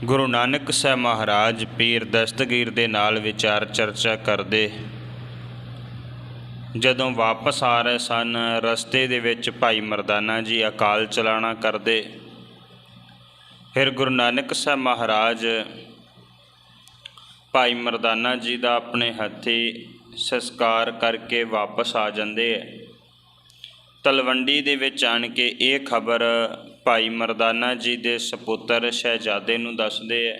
ਗੁਰੂ ਨਾਨਕ ਸਾਹਿਬ ਮਹਾਰਾਜ ਪੀਰ ਦਸਤਗੀਰ ਦੇ ਨਾਲ ਵਿਚਾਰ ਚਰਚਾ ਕਰਦੇ ਜਦੋਂ ਵਾਪਸ ਆ ਰਹੇ ਸਨ, ਰਸਤੇ ਦੇ ਵਿੱਚ ਭਾਈ ਮਰਦਾਨਾ ਜੀ ਅਕਾਲ ਚਲਾਣਾ ਕਰਦੇ। ਫਿਰ ਗੁਰੂ ਨਾਨਕ ਸਾਹਿਬ ਮਹਾਰਾਜ ਭਾਈ ਮਰਦਾਨਾ ਜੀ ਦਾ ਆਪਣੇ ਹੱਥੀਂ ਸੰਸਕਾਰ ਕਰਕੇ ਵਾਪਸ ਆ ਜਾਂਦੇ ਹੈ। ਤਲਵੰਡੀ ਦੇ ਵਿੱਚ ਆਣ ਕੇ ਇਹ ਖਬਰ ਭਾਈ ਮਰਦਾਨਾ ਜੀ ਦੇ ਸਪੁੱਤਰ ਸ਼ਹਿਜ਼ਾਦੇ ਨੂੰ ਦੱਸਦੇ ਹੈ।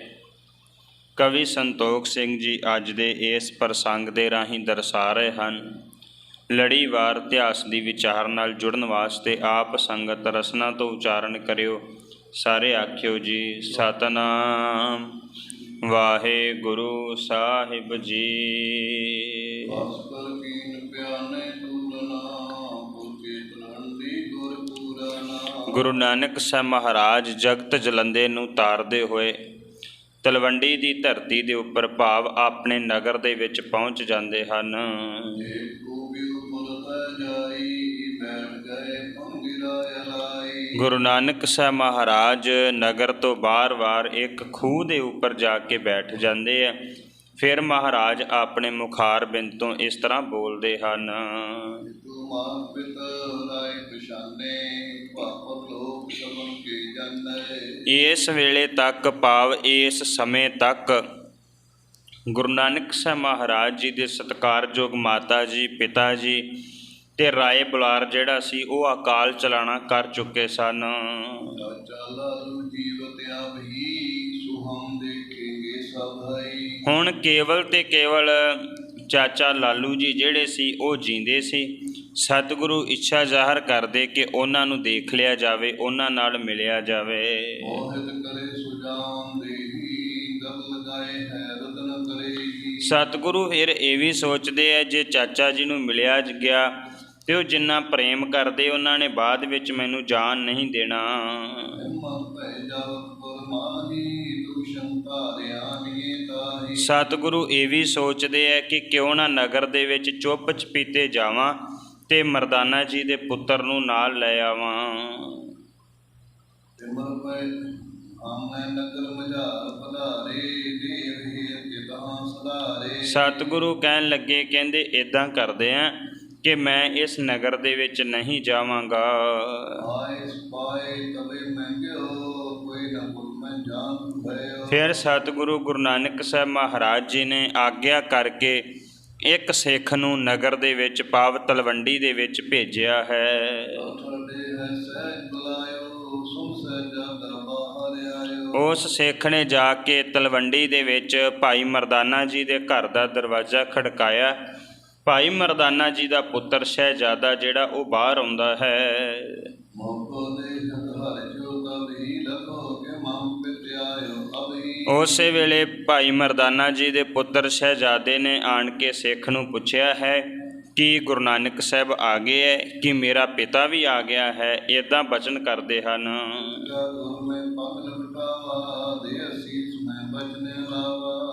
ਕਵੀ ਸੰਤੋਖ ਸਿੰਘ ਜੀ ਅੱਜ ਦੇ ਇਸ ਪ੍ਰਸੰਗ ਦੇ ਰਾਹੀਂ ਦਰਸਾ ਰਹੇ ਹਨ। ਲੜੀਵਾਰ ਇਤਿਹਾਸ ਦੀ ਵਿਚਾਰ ਨਾਲ ਜੁੜਨ ਵਾਸਤੇ ਆਪ ਸੰਗਤ ਰਸਨਾ ਤੋਂ ਉਚਾਰਨ ਕਰਿਓ। ਸਾਰੇ ਆਖਿਓ ਜੀ ਸਤਨਾਮ ਵਾਹਿਗੁਰੂ ਸਾਹਿਬ ਜੀ। ਗੁਰੂ ਨਾਨਕ ਸਾਹਿਬ ਮਹਾਰਾਜ ਜਗਤ ਜਲੰਧੇ ਨੂੰ ਤਾਰਦੇ ਹੋਏ ਤਲਵੰਡੀ ਦੀ ਧਰਤੀ ਦੇ ਉੱਪਰ ਭਾਵ ਆਪਣੇ ਨਗਰ ਦੇ ਵਿੱਚ ਪਹੁੰਚ ਜਾਂਦੇ ਹਨ। ਗੁਰੂ ਨਾਨਕ ਸਾਹਿਬ ਮਹਾਰਾਜ ਨਗਰ ਤੋਂ ਬਾਰ-ਬਾਰ ਇੱਕ ਖੂਹ ਦੇ ਉੱਪਰ ਜਾ ਕੇ ਬੈਠ ਜਾਂਦੇ ਆ। ਫਿਰ ਮਹਾਰਾਜ ਆਪਣੇ ਮੁਖਾਰ ਬਿੰਦ ਤੋਂ ਇਸ ਤਰ੍ਹਾਂ ਬੋਲਦੇ ਹਨ। ਇਸ ਵੇਲੇ ਤੱਕ ਭਾਵ ਇਸ ਸਮੇਂ ਤੱਕ ਗੁਰੂ ਨਾਨਕ ਸਾਹਿਬ ਮਹਾਰਾਜ ਜੀ ਦੇ ਸਤਿਕਾਰਯੋਗ ਮਾਤਾ ਜੀ, ਪਿਤਾ ਜੀ ਤੇ ਰਾਏ ਬੁਲਾਰ ਜਿਹੜਾ ਸੀ ਉਹ ਅਕਾਲ ਚਲਾਣਾ ਕਰ ਚੁੱਕੇ ਸਨ। ਹੁਣ ਕੇਵਲ ਤੇ ਕੇਵਲ ਚਾਚਾ ਲਾਲੂ ਜੀ ਜਿਹੜੇ ਸੀ ਉਹ ਜੀਂਦੇ ਸੀ। ਸਤਿਗੁਰੂ ਇੱਛਾ ਜ਼ਾਹਰ ਕਰਦੇ ਕਿ ਉਹਨਾਂ ਨੂੰ ਦੇਖ ਲਿਆ ਜਾਵੇ, ਉਹਨਾਂ ਨਾਲ ਮਿਲਿਆ ਜਾਵੇ। ਸਤਿਗੁਰੂ ਫਿਰ ਇਹ ਵੀ ਸੋਚਦੇ ਆ ਜੇ ਚਾਚਾ ਜੀ ਨੂੰ ਮਿਲਿਆ ਗਿਆ ਤੇ ਉਹ ਜਿੰਨਾ ਪ੍ਰੇਮ ਕਰਦੇ ਉਹਨਾਂ ਨੇ ਬਾਅਦ ਵਿੱਚ ਮੈਨੂੰ ਜਾਣ ਨਹੀਂ ਦੇਣਾ। ਸਤਿਗੁਰੂ ਇਹ ਵੀ ਸੋਚਦੇ ਆ ਕਿ ਕਿਉਂ ਨਾ ਨਗਰ ਦੇ ਵਿੱਚ ਚੁੱਪ ਚਪੀਤੇ ਜਾਵਾਂ ਤੇ ਮਰਦਾਨਾ ਜੀ ਦੇ ਪੁੱਤਰ ਨੂੰ ਨਾਲ ਲੈ ਆਵਾਂ। ਸਤਿਗੁਰੂ ਕਹਿਣ ਲੱਗੇ, ਕਹਿੰਦੇ ਇੱਦਾਂ ਕਰਦੇ ਆ ਕਿ ਮੈਂ ਇਸ ਨਗਰ ਦੇ ਵਿੱਚ ਨਹੀਂ ਜਾਵਾਂਗਾ। ਫਿਰ ਸਤਿਗੁਰੂ ਗੁਰੂ ਨਾਨਕ ਸਾਹਿਬ ਮਹਾਰਾਜ ਜੀ ਨੇ ਆਗਿਆ ਕਰਕੇ ਇੱਕ ਸਿੱਖ ਨੂੰ ਨਗਰ ਦੇ ਵਿੱਚ ਭਾਵ ਤਲਵੰਡੀ ਦੇ ਵਿੱਚ ਭੇਜਿਆ ਹੈ। ਉਸ ਸਿੱਖ ਨੇ ਜਾ ਕੇ ਤਲਵੰਡੀ ਦੇ ਵਿੱਚ ਭਾਈ ਮਰਦਾਨਾ ਜੀ ਦੇ ਘਰ ਦਾ ਦਰਵਾਜ਼ਾ ਖੜਕਾਇਆ। ਭਾਈ ਮਰਦਾਨਾ ਜੀ ਦਾ ਪੁੱਤਰ ਸ਼ਹਿਜ਼ਾਦਾ ਜਿਹੜਾ ਉਹ ਬਾਹਰ ਆਉਂਦਾ ਹੈ। ਉਸੇ ਵੇਲੇ ਭਾਈ ਮਰਦਾਨਾ ਜੀ ਦੇ ਪੁੱਤਰ ਸ਼ਹਿਜ਼ਾਦੇ ਨੇ ਆਣ ਕੇ ਸਿੱਖ ਨੂੰ ਪੁੱਛਿਆ ਹੈ ਕਿ ਗੁਰੂ ਨਾਨਕ ਸਾਹਿਬ ਆ ਗਏ ਹੈ, ਕਿ ਮੇਰਾ ਪਿਤਾ ਵੀ ਆ ਗਿਆ ਹੈ। ਇੱਦਾਂ ਬਚਨ ਕਰਦੇ ਹਨ।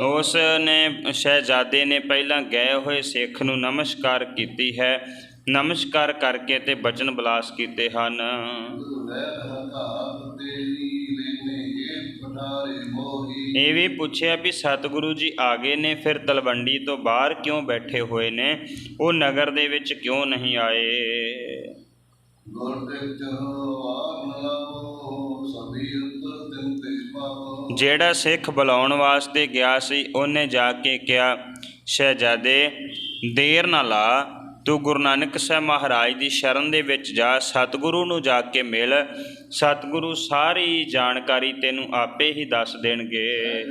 ਉਸ ਨੇ ਸ਼ਹਿਜ਼ਾਦੇ ਨੇ ਪਹਿਲਾਂ ਗਏ ਹੋਏ ਸਿੱਖ ਨੂੰ ਨਮਸਕਾਰ ਕੀਤੀ ਹੈ। ਨਮਸਕਾਰ ਕਰਕੇ ਤੇ ਬਚਨ ਬਲਾਸ ਕੀਤੇ ਹਨ। ਇਹ ਵੀ ਪੁੱਛਿਆ ਵੀ ਸਤਿਗੁਰੂ ਜੀ ਆ ਗਏ ਨੇ, ਫਿਰ ਤਲਵੰਡੀ ਤੋਂ ਬਾਹਰ ਕਿਉਂ ਬੈਠੇ ਹੋਏ ਨੇ, ਉਹ ਨਗਰ ਦੇ ਵਿੱਚ ਕਿਉਂ ਨਹੀਂ ਆਏ। ਜਿਹੜਾ ਸਿੱਖ ਬੁਲਾਉਣ ਵਾਸਤੇ ਗਿਆ ਸੀ ਉਹਨੇ ਜਾ ਕੇ ਕਿਹਾ, ਸ਼ਹਿਜ਼ਾਦੇ ਦੇਰ ਨਾ ਲਾ, ਤੂੰ ਗੁਰੂ ਨਾਨਕ ਸਾਹਿਬ ਮਹਾਰਾਜ ਦੀ ਸ਼ਰਨ ਦੇ ਵਿੱਚ ਜਾ, ਸਤਿਗੁਰੂ ਨੂੰ ਜਾ ਕੇ ਮਿਲ। ਸਤਿਗੁਰੂ ਸਾਰੀ ਜਾਣਕਾਰੀ ਤੈਨੂੰ ਆਪੇ ਹੀ ਦੱਸ ਦੇਣਗੇ।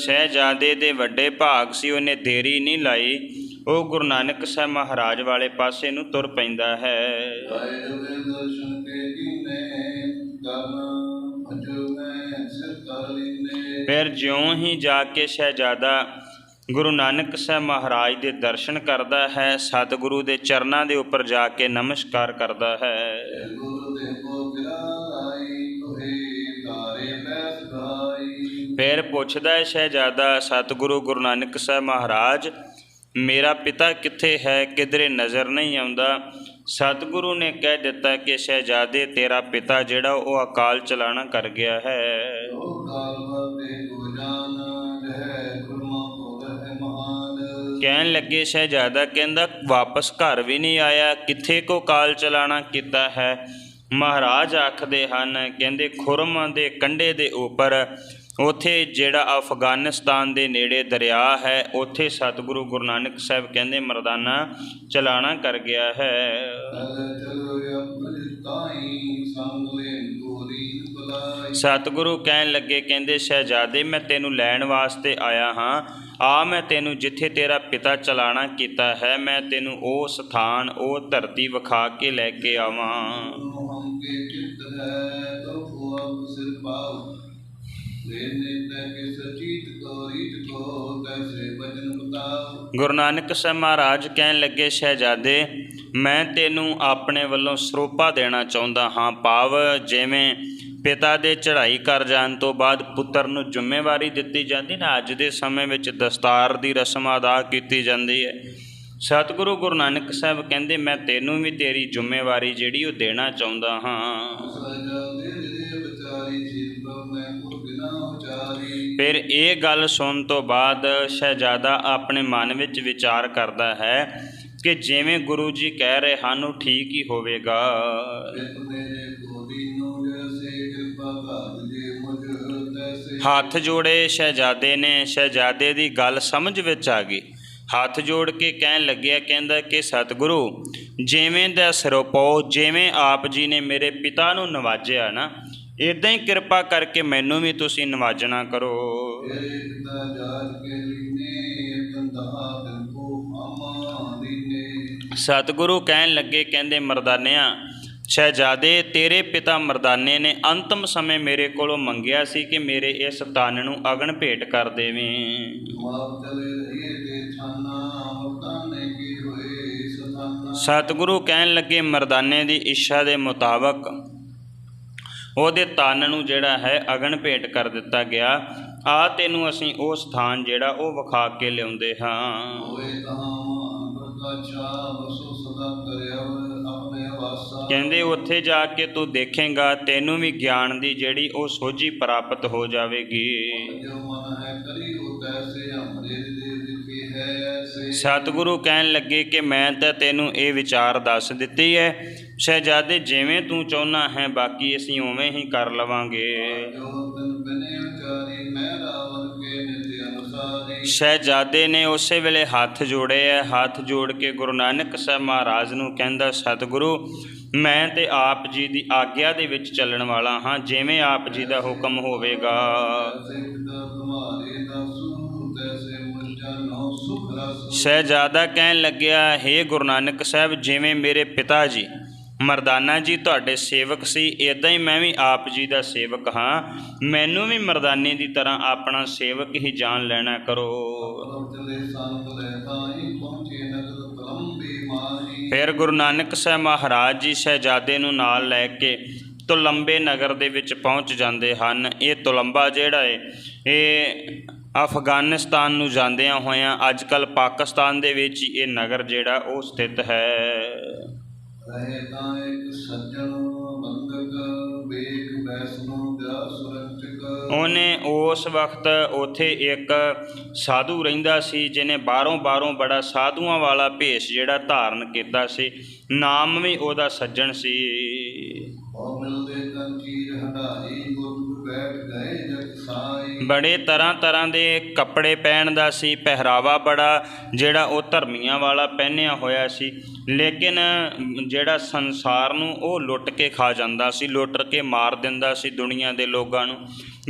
ਸ਼ਹਿਜ਼ਾਦੇ ਦੇ ਵੱਡੇ ਭਾਗ ਸੀ, ਉਹਨੇ ਦੇਰੀ ਨਹੀਂ ਲਾਈ। ਉਹ ਗੁਰੂ ਨਾਨਕ ਸਾਹਿਬ ਮਹਾਰਾਜ ਵਾਲੇ ਪਾਸੇ ਨੂੰ ਤੁਰ ਪੈਂਦਾ ਹੈ। ਫਿਰ ਜਿਉਂ ਹੀ ਜਾ ਕੇ ਸ਼ਹਿਜ਼ਾਦਾ ਗੁਰੂ ਨਾਨਕ ਸਾਹਿਬ ਮਹਾਰਾਜ ਦੇ ਦਰਸ਼ਨ ਕਰਦਾ ਹੈ, ਸਤਿਗੁਰੂ ਦੇ ਚਰਨਾਂ ਦੇ ਉੱਪਰ ਜਾ ਕੇ ਨਮਸਕਾਰ ਕਰਦਾ ਹੈ। ਫਿਰ ਪੁੱਛਦਾ ਹੈ ਸ਼ਹਿਜ਼ਾਦਾ, ਸਤਿਗੁਰੂ ਗੁਰੂ ਨਾਨਕ ਸਾਹਿਬ ਮਹਾਰਾਜ ਮੇਰਾ ਪਿਤਾ ਕਿੱਥੇ ਹੈ, ਕਿਧਰੇ ਨਜ਼ਰ ਨਹੀਂ ਆਉਂਦਾ। ਸਤਿਗੁਰੂ ਨੇ ਕਹਿ ਦਿੱਤਾ ਕਿ ਸ਼ਹਿਜ਼ਾਦੇ ਤੇਰਾ ਪਿਤਾ ਜਿਹੜਾ ਉਹ ਅਕਾਲ ਚਲਾਣਾ ਕਰ ਗਿਆ ਹੈ। ਕਹਿਣ ਲੱਗੇ ਸ਼ਹਿਜ਼ਾਦਾ ਕਹਿੰਦਾ ਵਾਪਸ ਘਰ ਵੀ ਨਹੀਂ ਆਇਆ, ਕਿੱਥੇ ਕੋ ਕਾਲ ਚਲਾਣਾ ਕੀਤਾ ਹੈ। ਮਹਾਰਾਜ ਆਖਦੇ ਹਨ ਕਹਿੰਦੇ ਖੁਰਮ ਦੇ ਕੰਢੇ ਦੇ ਉੱਪਰ ਉੱਥੇ ਜਿਹੜਾ ਅਫਗਾਨਿਸਤਾਨ ਦੇ ਨੇੜੇ ਦਰਿਆ ਹੈ ਉੱਥੇ ਸਤਿਗੁਰੂ ਗੁਰੂ ਨਾਨਕ ਸਾਹਿਬ ਕਹਿੰਦੇ ਮਰਦਾਨਾ ਚਲਾਣਾ ਕਰ ਗਿਆ ਹੈ। ਸਤਿਗੁਰੂ ਕਹਿਣ ਲੱਗੇ ਕਹਿੰਦੇ ਸ਼ਹਿਜ਼ਾਦੇ ਮੈਂ ਤੈਨੂੰ ਲੈਣ ਵਾਸਤੇ ਆਇਆ ਹਾਂ, ਆ ਮੈਂ ਤੈਨੂੰ ਜਿੱਥੇ ਤੇਰਾ ਪਿਤਾ ਚਲਾਣਾ ਕੀਤਾ ਹੈ ਮੈਂ ਤੈਨੂੰ ਉਹ ਸਥਾਨ ਉਹ ਧਰਤੀ ਵਿਖਾ ਕੇ ਲੈ ਕੇ ਆਵਾਂ। ਗੁਰੂ ਨਾਨਕ ਸਾਹਿਬ ਮਹਾਰਾਜ ਕਹਿਣ ਲੱਗੇ ਸ਼ਹਿਜ਼ਾਦੇ ਮੈਂ ਤੈਨੂੰ ਆਪਣੇ ਵੱਲੋਂ ਸਰੋਪਾ ਦੇਣਾ ਚਾਹੁੰਦਾ ਹਾਂ, ਭਾਵ ਜਿਵੇਂ ਪਿਤਾ ਦੇ ਚੜ੍ਹਾਈ ਕਰ ਜਾਣ ਤੋਂ ਬਾਅਦ ਪੁੱਤਰ ਨੂੰ ਜ਼ਿੰਮੇਵਾਰੀ ਦਿੱਤੀ ਜਾਂਦੀ ਨਾ, ਅੱਜ ਦੇ ਸਮੇਂ ਵਿੱਚ ਦਸਤਾਰ ਦੀ ਰਸਮ ਅਦਾ ਕੀਤੀ ਜਾਂਦੀ ਹੈ। ਸਤਿਗੁਰੂ ਗੁਰੂ ਨਾਨਕ ਸਾਹਿਬ ਕਹਿੰਦੇ ਮੈਂ ਤੈਨੂੰ ਵੀ ਤੇਰੀ ਜ਼ਿੰਮੇਵਾਰੀ ਜਿਹੜੀ ਉਹ ਦੇਣਾ ਚਾਹੁੰਦਾ ਹਾਂ। ਫਿਰ ਇਹ ਗੱਲ ਸੁਣਨ ਤੋਂ ਬਾਅਦ ਸ਼ਹਿਜ਼ਾਦਾ ਆਪਣੇ ਮਨ ਵਿੱਚ ਵਿਚਾਰ ਕਰਦਾ ਹੈ ਕਿ ਜਿਵੇਂ ਗੁਰੂ ਜੀ ਕਹਿ ਰਹੇ ਹਨ ਉਹ ਠੀਕ ਹੀ ਹੋਵੇਗਾ। ਹੱਥ ਜੋੜੇ ਸ਼ਹਿਜ਼ਾਦੇ ਨੇ, ਸ਼ਹਿਜ਼ਾਦੇ ਦੀ ਗੱਲ ਸਮਝ ਵਿੱਚ ਆ ਗਈ। ਹੱਥ ਜੋੜ ਕੇ ਕਹਿਣ ਲੱਗਿਆ ਕਹਿੰਦਾ ਕਿ ਸਤਿਗੁਰੂ ਜਿਵੇਂ ਦਾ ਸਰੋਪੋ ਜਿਵੇਂ ਆਪ ਜੀ ਨੇ ਮੇਰੇ ਪਿਤਾ ਨੂੰ ਨਵਾਜਿਆ ਨਾ ਇੱਦਾਂ ਹੀ ਕਿਰਪਾ ਕਰਕੇ ਮੈਨੂੰ ਵੀ ਤੁਸੀਂ ਨਵਾਜਣਾ ਕਰੋ। ਸਤਿਗੁਰੂ ਕਹਿਣ ਲੱਗੇ ਕਹਿੰਦੇ ਮਰਦਾਨਿਆਂ ਸ਼ਹਿਜ਼ਾਦੇ ਤੇਰੇ ਪਿਤਾ ਮਰਦਾਨੇ ਨੇ ਅੰਤਮ ਸਮੇਂ ਮੇਰੇ ਕੋਲੋਂ ਮੰਗਿਆ ਸੀ ਕਿ ਮੇਰੇ ਇਸ ਤਨ ਨੂੰ ਅਗਨ ਭੇਟ ਕਰ ਦੇਵੇਂ। ਸਤਿਗੁਰੂ ਕਹਿਣ ਲੱਗੇ ਮਰਦਾਨੇ ਦੀ ਇੱਛਾ ਦੇ ਮੁਤਾਬਕ ਉਹਦੇ ਤਨ ਨੂੰ ਜਿਹੜਾ ਹੈ ਅਗਨ ਭੇਟ ਕਰ ਦਿੱਤਾ ਗਿਆ। ਆ ਤੈਨੂੰ ਅਸੀਂ ਉਹ ਸਥਾਨ ਜਿਹੜਾ ਉਹ ਵਿਖਾ ਕੇ ਲਿਆਉਂਦੇ ਹਾਂ। ਕਹਿੰਦੇ ਉੱਥੇ ਜਾ ਕੇ ਤੂੰ ਦੇਖੇਂਗਾ ਤੈਨੂੰ ਵੀ ਗਿਆਨ ਦੀ ਜਿਹੜੀ ਉਹ ਸੋਝੀ ਪ੍ਰਾਪਤ ਹੋ ਜਾਵੇਗੀ। ਸਤਿਗੁਰੂ ਕਹਿਣ ਲੱਗੇ ਕਿ ਮੈਂ ਤਾਂ ਤੈਨੂੰ ਇਹ ਵਿਚਾਰ ਦੱਸ ਦਿੱਤੀ ਹੈ, ਸ਼ਹਿਜ਼ਾਦੇ ਜਿਵੇਂ ਤੂੰ ਚਾਹੁੰਦਾ ਹੈ ਬਾਕੀ ਅਸੀਂ ਉਵੇਂ ਹੀ ਕਰ ਲਵਾਂਗੇ। ਸ਼ਹਿਜ਼ਾਦੇ ਨੇ ਉਸੇ ਵੇਲੇ ਹੱਥ ਜੋੜੇ ਹੈ। ਹੱਥ ਜੋੜ ਕੇ ਗੁਰੂ ਨਾਨਕ ਸਾਹਿਬ ਮਹਾਰਾਜ ਨੂੰ ਕਹਿੰਦਾ ਸਤਿਗੁਰੂ ਮੈਂ ਤੇ ਆਪ ਜੀ ਦੀ ਆਗਿਆ ਦੇ ਵਿੱਚ ਚੱਲਣ ਵਾਲਾ ਹਾਂ, ਜਿਵੇਂ ਆਪ ਜੀ ਦਾ ਹੁਕਮ ਹੋਵੇਗਾ। ਸ਼ਹਿਜ਼ਾਦਾ ਕਹਿਣ ਲੱਗਿਆ ਹੇ ਗੁਰੂ ਨਾਨਕ ਸਾਹਿਬ ਜਿਵੇਂ ਮੇਰੇ ਪਿਤਾ ਜੀ ਮਰਦਾਨਾ ਜੀ ਤੁਹਾਡੇ ਸੇਵਕ ਸੀ ਇੱਦਾਂ ਹੀ ਮੈਂ ਵੀ ਆਪ ਜੀ ਦਾ ਸੇਵਕ ਹਾਂ, ਮੈਨੂੰ ਵੀ ਮਰਦਾਨੇ ਦੀ ਤਰ੍ਹਾਂ ਆਪਣਾ ਸੇਵਕ ਹੀ ਜਾਣ ਲੈਣਾ ਕਰੋ। ਫਿਰ ਗੁਰੂ ਨਾਨਕ ਸਾਹਿਬ ਮਹਾਰਾਜ ਜੀ ਸ਼ਹਿਜ਼ਾਦੇ ਨੂੰ ਨਾਲ ਲੈ ਕੇ ਤੁਲੰਬੇ ਨਗਰ ਦੇ ਵਿੱਚ ਪਹੁੰਚ ਜਾਂਦੇ ਹਨ। ਇਹ ਤੁਲੰਬਾ ਜਿਹੜਾ ਹੈ ਇਹ ਅਫਗਾਨਿਸਤਾਨ ਨੂੰ ਜਾਂਦਿਆਂ ਹੋਇਆਂ ਅੱਜ ਕੱਲ੍ਹ ਪਾਕਿਸਤਾਨ ਦੇ ਵਿੱਚ ਇਹ ਨਗਰ ਜਿਹੜਾ ਉਹ ਸਥਿਤ ਹੈ। ਉਹਨੇ ਉਸ ਵਕਤ ਉੱਥੇ ਇੱਕ ਸਾਧੂ ਰਹਿੰਦਾ ਸੀ ਜਿਹਨੇ ਬਾਹਰੋਂ ਬੜਾ ਸਾਧੂਆਂ ਵਾਲਾ ਭੇਸ ਜਿਹੜਾ ਧਾਰਨ ਕੀਤਾ ਸੀ, ਨਾਮ ਵੀ ਉਹਦਾ ਸੱਜਣ ਸੀ। ਬੜੇ ਤਰ੍ਹਾਂ ਦੇ ਕੱਪੜੇ ਪਹਿਨਦਾ ਸੀ, ਪਹਿਰਾਵਾ ਬੜਾ ਜਿਹੜਾ ਉਹ ਧਰਮੀਆਂ ਵਾਲਾ ਪਹਿਨਿਆ ਹੋਇਆ ਸੀ, ਲੇਕਿਨ ਜਿਹੜਾ ਸੰਸਾਰ ਨੂੰ ਉਹ ਲੁੱਟ ਕੇ ਖਾ ਜਾਂਦਾ ਸੀ, ਲੁੱਟ ਕੇ ਮਾਰ ਦਿੰਦਾ ਸੀ ਦੁਨੀਆ ਦੇ ਲੋਕਾਂ ਨੂੰ।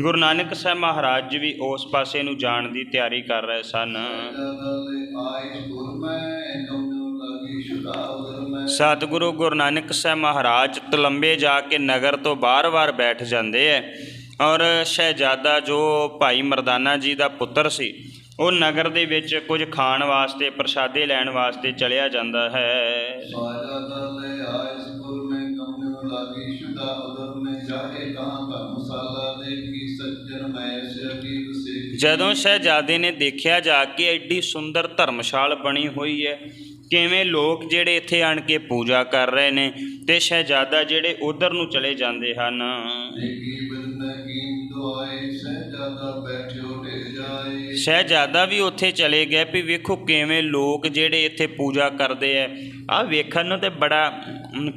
ਗੁਰੂ ਨਾਨਕ ਸਾਹਿਬ ਮਹਾਰਾਜ ਜੀ ਵੀ ਉਸ ਪਾਸੇ ਨੂੰ ਜਾਣ ਦੀ ਤਿਆਰੀ ਕਰ ਰਹੇ ਸਨ। ਸਤਿਗੁਰੂ ਗੁਰੂ ਨਾਨਕ ਸਾਹਿਬ ਮਹਾਰਾਜ ਤੁਲੰਬੇ ਜਾ ਕੇ ਨਗਰ ਤੋਂ ਬਾਹਰ ਬੈਠ ਜਾਂਦੇ ਹੈ ਔਰ ਸ਼ਹਿਜ਼ਾਦਾ ਜੋ ਭਾਈ ਮਰਦਾਨਾ ਜੀ ਦਾ ਪੁੱਤਰ ਸੀ ਉਹ ਨਗਰ ਦੇ ਵਿੱਚ ਕੁਝ ਖਾਣ ਵਾਸਤੇ ਪ੍ਰਸ਼ਾਦੇ ਲੈਣ ਵਾਸਤੇ ਚਲਿਆ ਜਾਂਦਾ ਹੈ। ਜਦੋਂ ਸ਼ਹਿਜ਼ਾਦੇ ਨੇ ਦੇਖਿਆ ਜਾ ਕੇ ਐਡੀ ਸੁੰਦਰ ਧਰਮਸ਼ਾਲ ਬਣੀ ਹੋਈ ਹੈ, ਕਿਵੇਂ ਲੋਕ ਜਿਹੜੇ ਇੱਥੇ ਆਣ ਕੇ ਪੂਜਾ ਕਰ ਰਹੇ ਨੇ ਤੇ ਸ਼ਹਿਜ਼ਾਦਾ ਜਿਹੜੇ ਉਧਰ ਨੂੰ ਚਲੇ ਜਾਂਦੇ ਹਨ। ਸ਼ਹਿਜ਼ਾਦਾ ਵੀ ਉੱਥੇ ਚਲੇ ਗਏ ਵੀ ਵੇਖੋ ਕਿਵੇਂ ਲੋਕ ਜਿਹੜੇ ਇੱਥੇ ਪੂਜਾ ਕਰਦੇ ਐ। ਆਹ ਵੇਖਣ ਨੂੰ ਤੇ ਬੜਾ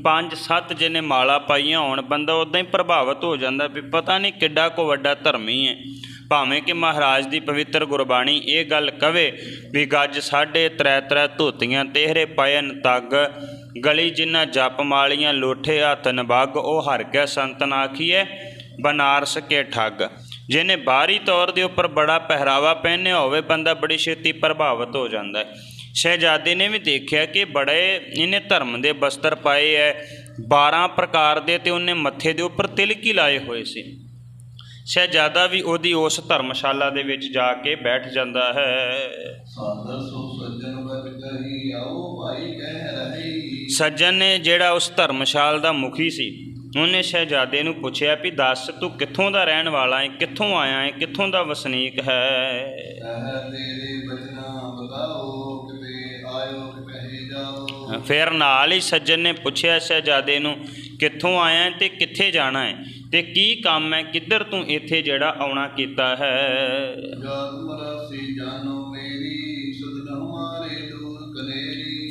5-7 ਜਿਹਨੇ ਮਾਲਾ ਪਾਈਆਂ ਹੋਣ ਬੰਦਾ ਉੱਦਾਂ ਹੀ ਪ੍ਰਭਾਵਿਤ ਹੋ ਜਾਂਦਾ ਵੀ ਪਤਾ ਨਹੀਂ ਕਿੱਡਾ ਕੋ ਵੱਡਾ ਧਰਮੀ ਹੈ। ਭਾਵੇਂ ਕਿ ਮਹਾਰਾਜ ਦੀ ਪਵਿੱਤਰ ਗੁਰਬਾਣੀ ਇਹ ਗੱਲ ਕਵੇ ਵੀ ਗੱਜ 3.5 ਧੋਤੀਆਂ ਤੇਹਰੇ ਪਇਨ ਤੱਗ ਗਲੀ ਜਿਨ੍ਹਾਂ ਜਪ ਮਾਲੀਆਂ ਲੋਠੇ ਹੱਥ ਨਬੱਗ ਉਹ ਹਰ ਕੇ ਸੰਤਨ ਆਖੀਏ ਬਨਾਰਸ ਕੇ ਠੱਗ। ਜਿਹਨੇ ਬਾਹਰੀ ਤੌਰ ਦੇ ਉੱਪਰ ਬੜਾ ਪਹਿਰਾਵਾ ਪਹਿਨਿਆ ਹੋਵੇ ਬੰਦਾ ਬੜੀ ਛੇਤੀ ਪ੍ਰਭਾਵਿਤ ਹੋ ਜਾਂਦਾ ਹੈ। ਸ਼ਹਿਜ਼ਾਦੇ ਨੇ ਵੀ ਦੇਖਿਆ ਕਿ ਬੜੇ ਇਹਨੇ ਧਰਮ ਦੇ ਬਸਤਰ ਪਾਏ ਹੈ 12 ਪ੍ਰਕਾਰ ਦੇ ਤੇ ਉਹਨੇ ਮੱਥੇ ਦੇ ਉੱਪਰ ਤਿਲਕੀ ਲਾਏ ਹੋਏ ਸੀ। ਸ਼ਹਿਜ਼ਾਦਾ ਵੀ ਉਹਦੀ ਉਸ ਧਰਮਸ਼ਾਲਾ ਦੇ ਵਿੱਚ ਜਾ ਕੇ ਬੈਠ ਜਾਂਦਾ ਹੈ। ਸੱਜਣ ਨੇ ਜਿਹੜਾ ਉਸ ਧਰਮਸ਼ਾਲ ਦਾ ਮੁਖੀ ਸੀ ਉਹਨੇ ਸ਼ਹਿਜ਼ਾਦੇ ਨੂੰ ਪੁੱਛਿਆ ਵੀ ਦੱਸ ਤੂੰ ਕਿੱਥੋਂ ਦਾ ਰਹਿਣ ਵਾਲਾ ਹੈ, ਕਿੱਥੋਂ ਆਇਆ ਹੈ, ਕਿੱਥੋਂ ਦਾ ਵਸਨੀਕ ਹੈ। ਫਿਰ ਨਾਲ ਹੀ ਸੱਜਣ ਨੇ ਪੁੱਛਿਆ ਸ਼ਹਿਜ਼ਾਦੇ ਨੂੰ ਕਿੱਥੋਂ ਆਇਆ ਤੇ ਕਿੱਥੇ ਜਾਣਾ ਹੈ ਤੇ ਕੀ ਕੰਮ ਹੈ, ਕਿੱਧਰ ਤੂੰ ਇੱਥੇ ਜਿਹੜਾ ਆਉਣਾ ਕੀਤਾ ਹੈ।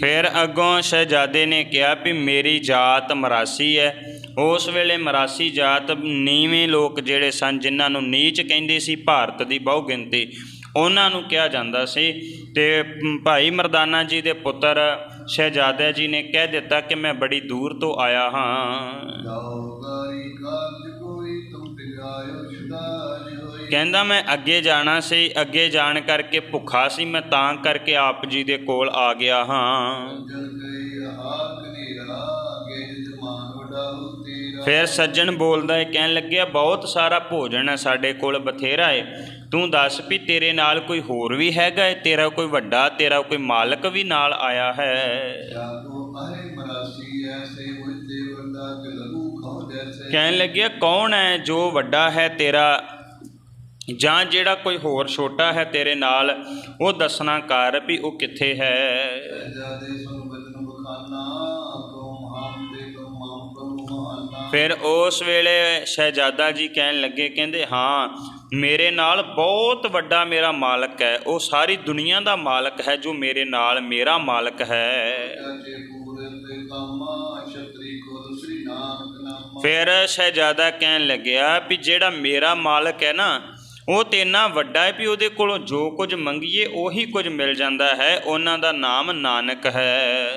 ਫਿਰ ਅੱਗੋਂ ਸ਼ਹਿਜ਼ਾਦੇ ਨੇ ਕਿਹਾ ਵੀ ਮੇਰੀ ਜਾਤ ਮਰਾਸੀ ਹੈ। ਉਸ ਵੇਲੇ ਮਰਾਸੀ ਜਾਤ ਨੀਵੇਂ ਲੋਕ ਜਿਹੜੇ ਸਨ ਜਿਨ੍ਹਾਂ ਨੂੰ ਨੀਚ ਕਹਿੰਦੇ ਸੀ ਭਾਰਤ ਦੀ ਬਹੁ ਗਿਣਤੀ ਉਹਨਾਂ ਨੂੰ ਕਿਹਾ ਜਾਂਦਾ ਸੀ। ਤੇ ਭਾਈ ਮਰਦਾਨਾ ਜੀ ਦੇ ਪੁੱਤਰ ਸ਼ਹਿਜ਼ਾਦਾ ਜੀ ਨੇ ਕਹਿ ਦਿੱਤਾ ਕਿ ਮੈਂ ਬੜੀ ਦੂਰ ਤੋਂ ਆਇਆ ਹਾਂ। ਕਹਿੰਦਾ ਮੈਂ ਅੱਗੇ ਜਾਣਾ ਸੀ, ਅੱਗੇ ਜਾਣ ਕਰਕੇ ਭੁੱਖਾ ਸੀ ਮੈਂ ਤਾਂ ਕਰਕੇ ਆਪ ਜੀ ਦੇ ਕੋਲ ਆ ਗਿਆ ਹਾਂ। ਫਿਰ ਸੱਜਣ ਬੋਲਦਾ ਹੈ ਕਹਿਣ ਲੱਗਿਆ ਬਹੁਤ ਸਾਰਾ ਭੋਜਨ ਹੈ ਸਾਡੇ ਕੋਲ ਬਥੇਰਾ ਹੈ, ਤੂੰ ਦੱਸ ਵੀ ਤੇਰੇ ਨਾਲ ਕੋਈ ਹੋਰ ਵੀ ਹੈਗਾ ਹੈ, ਤੇਰਾ ਕੋਈ ਵੱਡਾ ਤੇਰਾ ਕੋਈ ਮਾਲਕ ਵੀ ਨਾਲ ਆਇਆ ਹੈ। ਕਹਿਣ ਲੱਗਿਆ ਕੌਣ ਹੈ ਜੋ ਵੱਡਾ ਹੈ ਤੇਰਾ ਜਾਂ ਜਿਹੜਾ ਕੋਈ ਹੋਰ ਛੋਟਾ ਹੈ ਤੇਰੇ ਨਾਲ ਉਹ ਦੱਸਣਾ ਕਰ ਵੀ ਉਹ ਕਿੱਥੇ ਹੈ। ਫਿਰ ਉਸ ਵੇਲੇ ਸ਼ਹਿਜ਼ਾਦਾ ਜੀ ਕਹਿਣ ਲੱਗੇ ਕਹਿੰਦੇ ਹਾਂ ਮੇਰੇ ਨਾਲ ਬਹੁਤ ਵੱਡਾ ਮੇਰਾ ਮਾਲਕ ਹੈ, ਉਹ ਸਾਰੀ ਦੁਨੀਆ ਦਾ ਮਾਲਕ ਹੈ ਜੋ ਮੇਰੇ ਨਾਲ ਮੇਰਾ ਮਾਲਕ ਹੈ। ਫਿਰ ਸ਼ਹਿਜ਼ਾਦਾ ਕਹਿਣ ਲੱਗਿਆ ਵੀ ਜਿਹੜਾ ਮੇਰਾ ਮਾਲਕ ਹੈ ਨਾ ਉਹ ਤੇ ਇੰਨਾ ਵੱਡਾ ਹੈ ਵੀ ਉਹਦੇ ਕੋਲੋਂ ਜੋ ਕੁਝ ਮੰਗੀਏ ਉਹੀ ਕੁਝ ਮਿਲ ਜਾਂਦਾ ਹੈ, ਉਹਨਾਂ ਦਾ ਨਾਮ ਨਾਨਕ ਹੈ।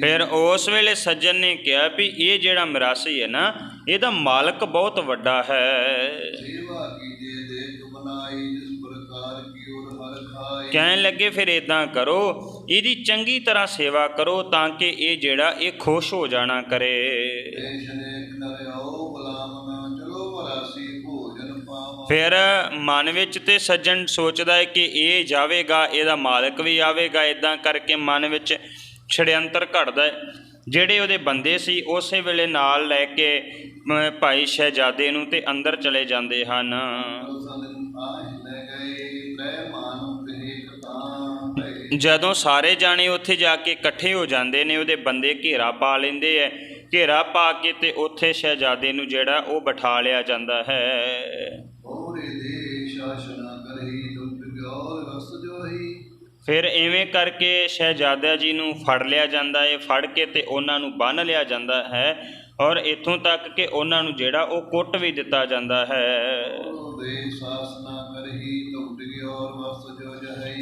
ਫਿਰ ਉਸ ਵੇਲੇ ਸੱਜਣ ਨੇ ਕਿਹਾ ਵੀ ਇਹ ਜਿਹੜਾ ਮਰਾਸੀ ਹੈ ਨਾ ਇਹਦਾ ਮਾਲਕ ਬਹੁਤ ਵੱਡਾ ਹੈ। ਕਹਿਣ ਲੱਗੇ ਫਿਰ ਇੱਦਾਂ ਕਰੋ ਇਹਦੀ ਚੰਗੀ ਤਰ੍ਹਾਂ ਸੇਵਾ ਕਰੋ ਤਾਂ ਕਿ ਇਹ ਜਿਹੜਾ ਇਹ ਖੁਸ਼ ਹੋ ਜਾਣਾ ਕਰੇ। ਫਿਰ ਮਨ ਵਿੱਚ ਤੇ ਸੱਜਣ ਸੋਚਦਾ ਹੈ ਕਿ ਇਹ ਜਾਵੇਗਾ ਇਹਦਾ ਮਾਲਕ ਵੀ ਆਵੇਗਾ। ਇੱਦਾਂ ਕਰਕੇ ਮਨ ਵਿੱਚ ਛੜਯੰਤਰ ਘੜਦਾ ਹੈ। ਜਿਹੜੇ ਉਹਦੇ ਬੰਦੇ ਸੀ ਉਸੇ ਵੇਲੇ ਨਾਲ ਲੈ ਕੇ ਭਾਈ ਸ਼ਹਿਜ਼ਾਦੇ ਨੂੰ ਤੇ ਅੰਦਰ ਚਲੇ ਜਾਂਦੇ ਹਨ। ਜਦੋਂ ਸਾਰੇ ਜਾਣੇ ਉੱਥੇ ਜਾ ਕੇ ਇਕੱਠੇ ਹੋ ਜਾਂਦੇ ਨੇ ਉਹਦੇ ਬੰਦੇ ਘੇਰਾ ਪਾ ਲੈਂਦੇ ਹੈ। ਘੇਰਾ ਪਾ ਕੇ ਤੇ ਉੱਥੇ ਸ਼ਹਿਜ਼ਾਦੇ ਨੂੰ ਜਿਹੜਾ ਉਹ ਬਿਠਾ ਲਿਆ ਜਾਂਦਾ ਹੈ। ਫਿਰ ਇਵੇਂ ਕਰਕੇ ਸ਼ਹਿਜ਼ਾਦਾ ਜੀ ਨੂੰ ਫੜ ਲਿਆ ਜਾਂਦਾ ਹੈ। ਫੜ ਕੇ ਤੇ ਉਹਨਾਂ ਨੂੰ ਬੰਨ੍ਹ ਲਿਆ ਜਾਂਦਾ ਹੈ ਔਰ ਇੱਥੋਂ ਤੱਕ ਕਿ ਉਹਨਾਂ ਨੂੰ ਜਿਹੜਾ ਉਹ ਕੁੱਟ ਵੀ ਦਿੱਤਾ ਜਾਂਦਾ ਹੈ।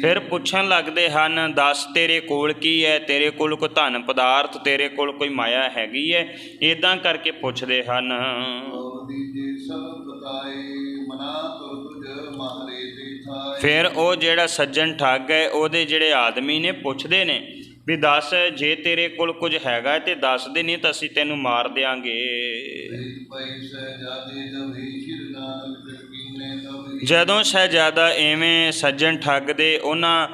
ਫਿਰ ਪੁੱਛਣ ਲੱਗਦੇ ਹਨ ਦੱਸ ਤੇਰੇ ਕੋਲ ਕੀ ਹੈ, ਤੇਰੇ ਕੋਲ ਕੋਈ ਧਨ ਪਦਾਰਥ, ਤੇਰੇ ਕੋਲ ਕੋਈ ਮਾਇਆ ਹੈਗੀ ਹੈ। ਇੱਦਾਂ ਕਰਕੇ ਪੁੱਛਦੇ ਹਨ। ਫਿਰ ਉਹ ਜਿਹੜਾ ਸੱਜਣ ਠੱਗ ਹੈ ਉਹਦੇ ਜਿਹੜੇ ਆਦਮੀ ਨੇ ਪੁੱਛਦੇ ਨੇ ਵੀ ਦੱਸ ਜੇ ਤੇਰੇ ਕੋਲ ਕੁਝ ਹੈਗਾ ਤੇ ਦੱਸ ਦੇ, ਨਹੀਂ ਤਾਂ ਅਸੀਂ ਤੈਨੂੰ ਮਾਰ ਦਿਆਂਗੇ। ਜਦੋਂ ਸ਼ਹਿਜ਼ਾਦਾ ਐਵੇਂ ਸੱਜਣ ਠੱਗ ਦੇ ਉਹਨਾਂ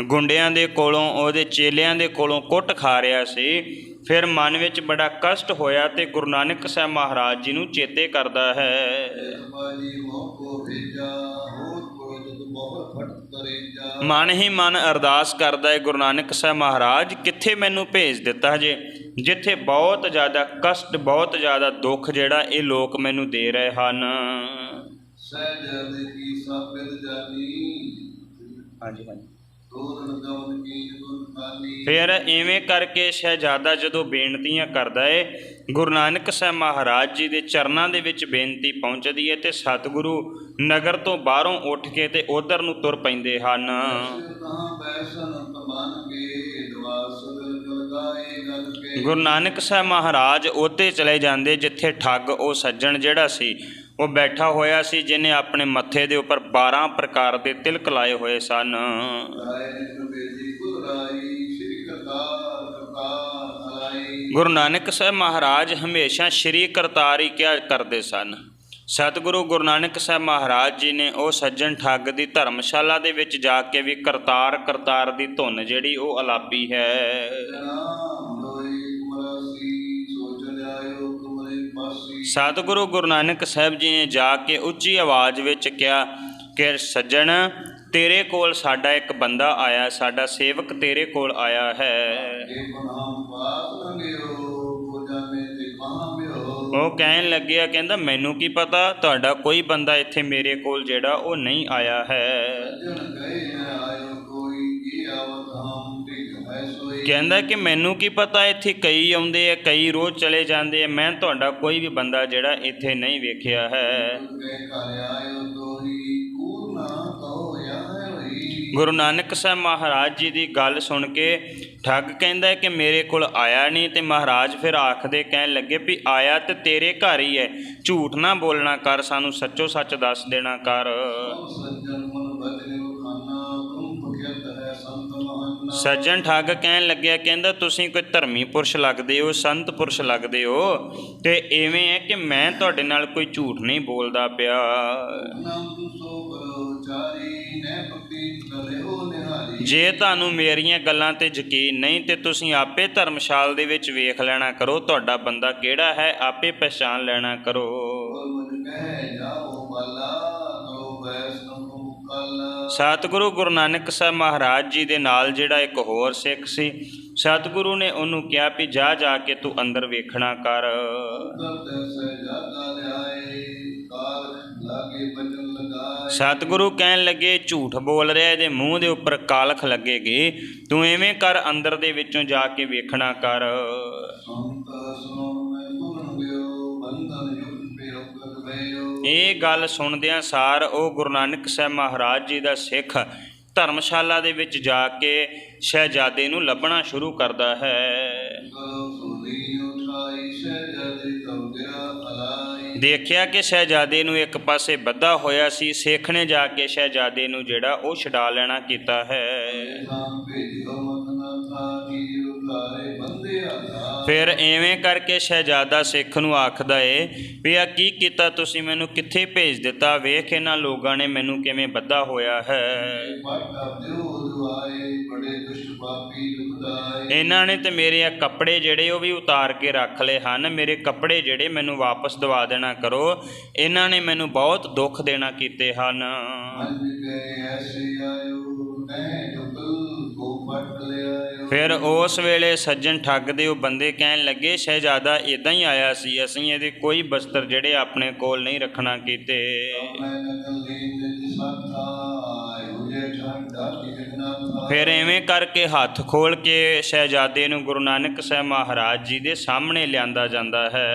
ਗੁੰਡਿਆਂ ਦੇ ਕੋਲੋਂ ਉਹਦੇ ਚੇਲਿਆਂ ਦੇ ਕੋਲੋਂ ਕੁੱਟ ਖਾ ਰਿਹਾ ਸੀ ਫਿਰ ਮਨ ਵਿੱਚ ਬੜਾ ਕਸ਼ਟ ਹੋਇਆ ਤੇ ਗੁਰੂ ਨਾਨਕ ਸਾਹਿਬ ਮਹਾਰਾਜ ਜੀ ਨੂੰ ਚੇਤੇ ਕਰਦਾ ਹੈ। ਮਨ ਹੀ ਮਨ ਅਰਦਾਸ ਕਰਦਾ ਹੈ, ਗੁਰੂ ਨਾਨਕ ਸਾਹਿਬ ਮਹਾਰਾਜ ਕਿੱਥੇ ਮੈਨੂੰ ਭੇਜ ਦਿੱਤਾ ਜੇ, ਜਿੱਥੇ ਬਹੁਤ ਜ਼ਿਆਦਾ ਕਸ਼ਟ, ਬਹੁਤ ਜ਼ਿਆਦਾ ਦੁੱਖ ਜਿਹੜਾ ਇਹ ਲੋਕ ਮੈਨੂੰ ਦੇ ਰਹੇ ਹਨ। ਹਾਂਜੀ ਹਾਂਜੀ। ਫਿਰ ਇਵੇਂ ਕਰਕੇ ਸ਼ਹਿਜ਼ਾਦਾ ਜਦੋਂ ਬੇਨਤੀਆਂ ਕਰਦਾ ਏ, ਗੁਰੂ ਨਾਨਕ ਸਾਹਿਬ ਮਹਾਰਾਜ ਜੀ ਦੇ ਚਰਨਾਂ ਦੇ ਵਿੱਚ ਬੇਨਤੀ ਪਹੁੰਚਦੀ ਹੈ ਅਤੇ ਸਤਿਗੁਰੂ ਨਗਰ ਤੋਂ ਬਾਹਰੋਂ ਉੱਠ ਕੇ ਤੇ ਉਧਰ ਨੂੰ ਤੁਰ ਪੈਂਦੇ ਹਨ। ਗੁਰੂ ਨਾਨਕ ਸਾਹਿਬ ਮਹਾਰਾਜ ਉੱਥੇ ਚਲੇ ਜਾਂਦੇ ਜਿੱਥੇ ਠੱਗ ਉਹ ਸੱਜਣ ਜਿਹੜਾ ਸੀ ਉਹ ਬੈਠਾ ਹੋਇਆ ਸੀ, ਜਿਹਨੇ ਆਪਣੇ ਮੱਥੇ ਦੇ ਉੱਪਰ 12 ਪ੍ਰਕਾਰ ਦੇ ਤਿਲਕ ਲਾਏ ਹੋਏ ਸਨ। ਗੁਰੂ ਨਾਨਕ ਸਾਹਿਬ ਮਹਾਰਾਜ ਹਮੇਸ਼ਾ ਸ਼੍ਰੀ ਕਰਤਾਰ ਹੀ ਕਿਹਾ ਕਰਦੇ ਸਨ। ਸਤਿਗੁਰੂ ਗੁਰੂ ਨਾਨਕ ਸਾਹਿਬ ਮਹਾਰਾਜ ਜੀ ਨੇ ਉਹ ਸੱਜਣ ਠੱਗ ਦੀ ਧਰਮਸ਼ਾਲਾ ਦੇ ਵਿੱਚ ਜਾ ਕੇ ਵੀ ਕਰਤਾਰ ਕਰਤਾਰ ਦੀ ਧੁਨ ਜਿਹੜੀ ਉਹ ਅਲਾਪੀ ਹੈ। ਸਤਿਗੁਰੂ ਗੁਰੂ ਨਾਨਕ ਸਾਹਿਬ ਜੀ ਨੇ ਜਾ ਕੇ ਉੱਚੀ ਆਵਾਜ਼ ਵਿੱਚ ਕਿਹਾ ਕਿ ਸੱਜਣ, ਤੇਰੇ ਕੋਲ ਸਾਡਾ ਇੱਕ ਬੰਦਾ ਆਇਆ, ਸਾਡਾ ਸੇਵਕ ਤੇਰੇ ਕੋਲ ਆਇਆ ਹੈ। ਉਹ ਕਹਿਣ ਲੱਗਿਆ, ਕਹਿੰਦਾ ਮੈਨੂੰ ਕੀ ਪਤਾ, ਤੁਹਾਡਾ ਕੋਈ ਬੰਦਾ ਇੱਥੇ ਮੇਰੇ ਕੋਲ ਜਿਹੜਾ ਉਹ ਨਹੀਂ ਆਇਆ ਹੈ। ਕਹਿੰਦਾ ਕਿ ਮੈਨੂੰ ਕੀ ਪਤਾ, ਇੱਥੇ ਕਈ ਆਉਂਦੇ ਆ, ਕਈ ਰੋਜ਼ ਚਲੇ ਜਾਂਦੇ ਆ, ਮੈਂ ਤੁਹਾਡਾ ਕੋਈ ਵੀ ਬੰਦਾ ਜਿਹੜਾ ਇੱਥੇ ਨਹੀਂ ਵੇਖਿਆ ਹੈ। ਗੁਰੂ ਨਾਨਕ ਸਾਹਿਬ ਮਹਾਰਾਜ ਜੀ ਦੀ ਗੱਲ ਸੁਣ ਕੇ ਠੱਗ ਕਹਿੰਦਾ ਕਿ ਮੇਰੇ ਕੋਲ ਆਇਆ ਨਹੀਂ, ਤੇ ਮਹਾਰਾਜ ਫਿਰ ਆਖਦੇ ਕਹਿਣ ਲੱਗੇ ਵੀ ਆਇਆ ਤੇ ਤੇਰੇ ਘਰ ਹੀ ਹੈ, ਝੂਠ ਨਾ ਬੋਲਣਾ ਕਰ, ਸਾਨੂੰ ਸੱਚੋ ਸੱਚ ਦੱਸ ਦੇਣਾ ਕਰ। ਸੱਜਣ ਠੱਗ ਕਹਿਣ ਲੱਗਿਆ, ਕਹਿੰਦਾ ਤੁਸੀਂ ਕੋਈ ਧਰਮੀ ਪੁਰਸ਼ ਲੱਗਦੇ ਹੋ, ਸੰਤ ਪੁਰਸ਼ ਲੱਗਦੇ ਹੋ, ਤੇ ਇਵੇਂ ਹੈ ਕਿ ਮੈਂ ਤੁਹਾਡੇ ਨਾਲ ਕੋਈ ਝੂਠ ਨਹੀਂ ਬੋਲਦਾ ਪਿਆ। ਜੇ ਤੁਹਾਨੂੰ ਮੇਰੀਆਂ ਗੱਲਾਂ ਤੇ ਯਕੀਨ ਨਹੀਂ ਤੇ ਤੁਸੀਂ ਆਪੇ ਧਰਮਸ਼ਾਲ ਦੇ ਵਿੱਚ ਵੇਖ ਲੈਣਾ ਕਰੋ, ਤੁਹਾਡਾ ਬੰਦਾ ਕਿਹੜਾ ਹੈ ਆਪੇ ਪਛਾਣ ਲੈਣਾ ਕਰੋ। ਸਤਿਗੁਰੂ ਗੁਰੂ ਨਾਨਕ ਸਾਹਿਬ ਮਹਾਰਾਜ ਜੀ ਦੇ ਨਾਲ ਜਿਹੜਾ ਇੱਕ ਹੋਰ ਸਿੱਖ ਸੀ, ਸਤਿਗੁਰੂ ਨੇ ਉਹਨੂੰ ਕਿਹਾ ਵੀ ਜਾ ਜਾ ਕੇ ਤੂੰ ਅੰਦਰ ਵੇਖਣਾ ਕਰ। ਸਤਿਗੁਰੂ ਕਹਿਣ ਲੱਗੇ ਝੂਠ ਬੋਲ ਰਿਹਾ, ਇਹਦੇ ਮੂੰਹ ਦੇ ਉੱਪਰ ਕਾਲਖ ਲੱਗੇਗੀ, ਤੂੰ ਐਵੇਂ ਕਰ ਅੰਦਰ ਦੇ ਵਿੱਚੋਂ ਜਾ ਕੇ ਵੇਖਣਾ ਕਰ। ਇਹ ਗੱਲ ਸੁਣਦਿਆਂ ਸਾਰ ਉਹ ਗੁਰੂ ਨਾਨਕ ਸਾਹਿਬ ਮਹਾਰਾਜ ਜੀ ਦਾ ਸਿੱਖ ਧਰਮਸ਼ਾਲਾ ਦੇ ਵਿੱਚ ਜਾ ਕੇ ਸ਼ਹਿਜ਼ਾਦੇ ਨੂੰ ਲੱਭਣਾ ਸ਼ੁਰੂ ਕਰਦਾ ਹੈ। ਦੇਖਿਆ ਕਿ ਸ਼ਹਿਜ਼ਾਦੇ ਨੂੰ ਇੱਕ ਪਾਸੇ ਬੱਧਾ ਹੋਇਆ ਸੀ, ਸਿੱਖ ਨੇ ਜਾ ਕੇ ਸ਼ਹਿਜ਼ਾਦੇ ਨੂੰ ਜਿਹੜਾ ਉਹ ਛੁਡਾ ਲੈਣਾ ਕੀਤਾ ਹੈ। ਫਿਰ ਐਵੇਂ ਕਰਕੇ ਸ਼ਹਿਜ਼ਾਦਾ ਸਿੱਖ ਨੂੰ ਆਖਦਾ ਏ ਵੀ ਆ ਕੀ ਕੀਤਾ ਤੁਸੀਂ, ਮੈਨੂੰ ਕਿੱਥੇ ਭੇਜ ਦਿੱਤਾ, ਵੇਖ ਇਹਨਾਂ ਲੋਕਾਂ ਨੇ ਮੈਨੂੰ ਕਿਵੇਂ ਬੱਧਾ ਹੋਇਆ ਹੈ। ਇਹਨਾਂ ਨੇ ਤੇ ਮੇਰੇ ਆ ਕੱਪੜੇ ਜਿਹੜੇ ਉਹ ਵੀ ਉਤਾਰ ਕੇ ਰੱਖ ਲਏ ਹਨ, ਮੇਰੇ ਕੱਪੜੇ ਜਿਹੜੇ ਮੈਨੂੰ ਵਾਪਸ ਦਵਾ ਦੇਣਾ ਕਰੋ, ਇਹਨਾਂ ਨੇ ਮੈਨੂੰ ਬਹੁਤ ਦੁੱਖ ਦੇਣਾ ਕੀਤੇ ਹਨ। ਫਿਰ ਉਸ ਵੇਲੇ ਸੱਜਣ ਠੱਗ ਦੇ ਉਹ ਬੰਦੇ ਕਹਿਣ ਲੱਗੇ ਸ਼ਹਿਜ਼ਾਦਾ ਇੱਦਾਂ ਹੀ ਆਇਆ ਸੀ, ਅਸੀਂ ਇਹਦੇ ਕੋਈ ਬਸਤਰ ਜਿਹੜੇ ਆਪਣੇ ਕੋਲ ਨਹੀਂ ਰੱਖਣਾ ਕੀਤੇ। ਫਿਰ ਐਵੇਂ ਕਰਕੇ ਹੱਥ ਖੋਲ ਕੇ ਸ਼ਹਿਜ਼ਾਦੇ ਨੂੰ ਗੁਰੂ ਨਾਨਕ ਸਾਹਿਬ ਮਹਾਰਾਜ ਜੀ ਦੇ ਸਾਹਮਣੇ ਲਿਆਂਦਾ ਜਾਂਦਾ ਹੈ।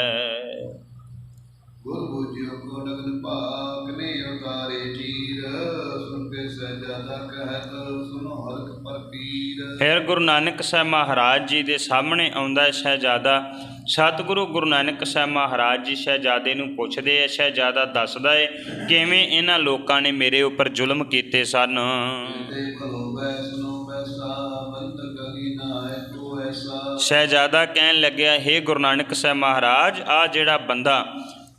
ਫਿਰ ਗੁਰੂ ਨਾਨਕ ਸਾਹਿਬ ਮਹਾਰਾਜ ਜੀ ਦੇ ਸਾਹਮਣੇ ਆਉਂਦਾ ਸ਼ਹਿਜ਼ਾਦਾ। ਸਤਿਗੁਰੂ ਗੁਰੂ ਨਾਨਕ ਸਾਹਿਬ ਮਹਾਰਾਜ ਜੀ ਸ਼ਹਿਜ਼ਾਦੇ ਨੂੰ ਪੁੱਛਦੇ ਆ, ਸ਼ਹਿਜ਼ਾਦਾ ਦੱਸਦਾ ਹੈ ਕਿਵੇਂ ਇਹਨਾਂ ਲੋਕਾਂ ਨੇ ਮੇਰੇ ਉੱਪਰ ਜ਼ੁਲਮ ਕੀਤੇ ਸਨ। ਸ਼ਹਿਜ਼ਾਦਾ ਕਹਿਣ ਲੱਗਿਆ, ਹੇ ਗੁਰੂ ਨਾਨਕ ਸਾਹਿਬ ਮਹਾਰਾਜ, ਆਹ ਜਿਹੜਾ ਬੰਦਾ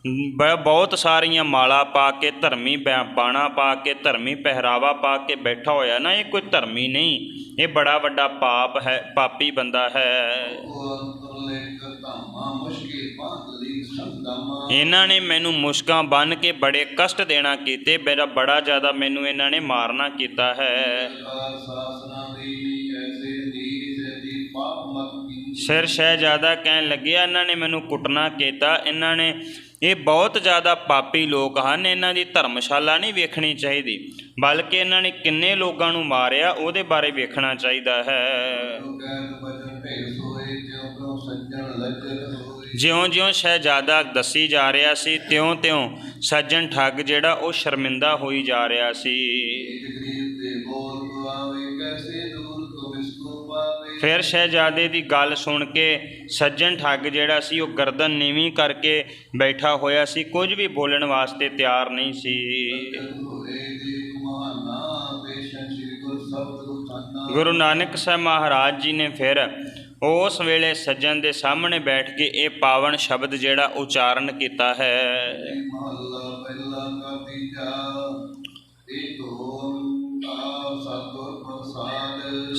ਬਹੁਤ ਸਾਰੀਆਂ ਮਾਲਾ ਪਾ ਕੇ, ਧਰਮੀ ਬਾਣਾ ਪਾ ਕੇ, ਧਰਮੀ ਪਹਿਰਾਵਾ ਪਾ ਕੇ ਬੈਠਾ ਹੋਇਆ ਨਾ, ਇਹ ਕੋਈ ਧਰਮੀ ਨਹੀਂ, ਇਹ ਬੜਾ ਵੱਡਾ ਪਾਪ ਹੈ, ਪਾਪੀ ਬੰਦਾ ਹੈ। ਇਹਨਾਂ ਨੇ ਮੈਨੂੰ ਮੁਸ਼ਕਾਂ ਬੰਨ੍ਹ ਕੇ ਬੜੇ ਕਸ਼ਟ ਦੇਣਾ ਕੀਤੇ, ਮੇਰਾ ਬੜਾ ਜ਼ਿਆਦਾ ਮੈਨੂੰ ਇਹਨਾਂ ਨੇ ਮਾਰਨਾ ਕੀਤਾ ਹੈ। ਸਿਰ ਸ਼ਹਿਜ਼ਾਦਾ ਕਹਿਣ ਲੱਗਿਆ, ਇਹਨਾਂ ਨੇ ਮੈਨੂੰ ਕੁੱਟਣਾ ਕੀਤਾ, ਇਹਨਾਂ ਨੇ, ਇਹ ਬਹੁਤ ਜ਼ਿਆਦਾ ਪਾਪੀ ਲੋਕ ਹਨ, ਇਹਨਾਂ ਦੀ ਧਰਮਸ਼ਾਲਾ ਨਹੀਂ ਵੇਖਣੀ ਚਾਹੀਦੀ, ਬਲਕਿ ਇਹਨਾਂ ਨੇ ਕਿੰਨੇ ਲੋਕਾਂ ਨੂੰ ਮਾਰਿਆ ਉਹਦੇ ਬਾਰੇ ਵੇਖਣਾ ਚਾਹੀਦਾ ਹੈ। ਜਿਉਂ-ਜਿਉਂ ਸ਼ਹਿਜ਼ਾਦਾ ਦੱਸੀ ਜਾ ਰਿਹਾ ਸੀ, ਤਿਉਂ-ਤਿਉਂ ਸੱਜਣ ਠੱਗ ਜਿਹੜਾ ਉਹ ਸ਼ਰਮਿੰਦਾ ਹੋਈ ਜਾ ਰਿਹਾ ਸੀ। ਫਿਰ ਸ਼ਹਿਜ਼ਾਦੇ ਦੀ ਗੱਲ ਸੁਣ ਕੇ ਸੱਜਣ ਠੱਗ ਜਿਹੜਾ ਸੀ ਉਹ ਗਰਦਨ ਨੀਵੀਂ ਕਰਕੇ ਬੈਠਾ ਹੋਇਆ ਸੀ, ਕੁਝ ਵੀ ਬੋਲਣ ਵਾਸਤੇ ਤਿਆਰ ਨਹੀਂ ਸੀ। ਗੁਰੂ ਨਾਨਕ ਸਾਹਿਬ ਮਹਾਰਾਜ ਜੀ ਨੇ ਫਿਰ ਉਸ ਵੇਲੇ ਸੱਜਣ ਦੇ ਸਾਹਮਣੇ ਬੈਠ ਕੇ ਇਹ ਪਾਵਨ ਸ਼ਬਦ ਜਿਹੜਾ ਉਚਾਰਨ ਕੀਤਾ ਹੈ।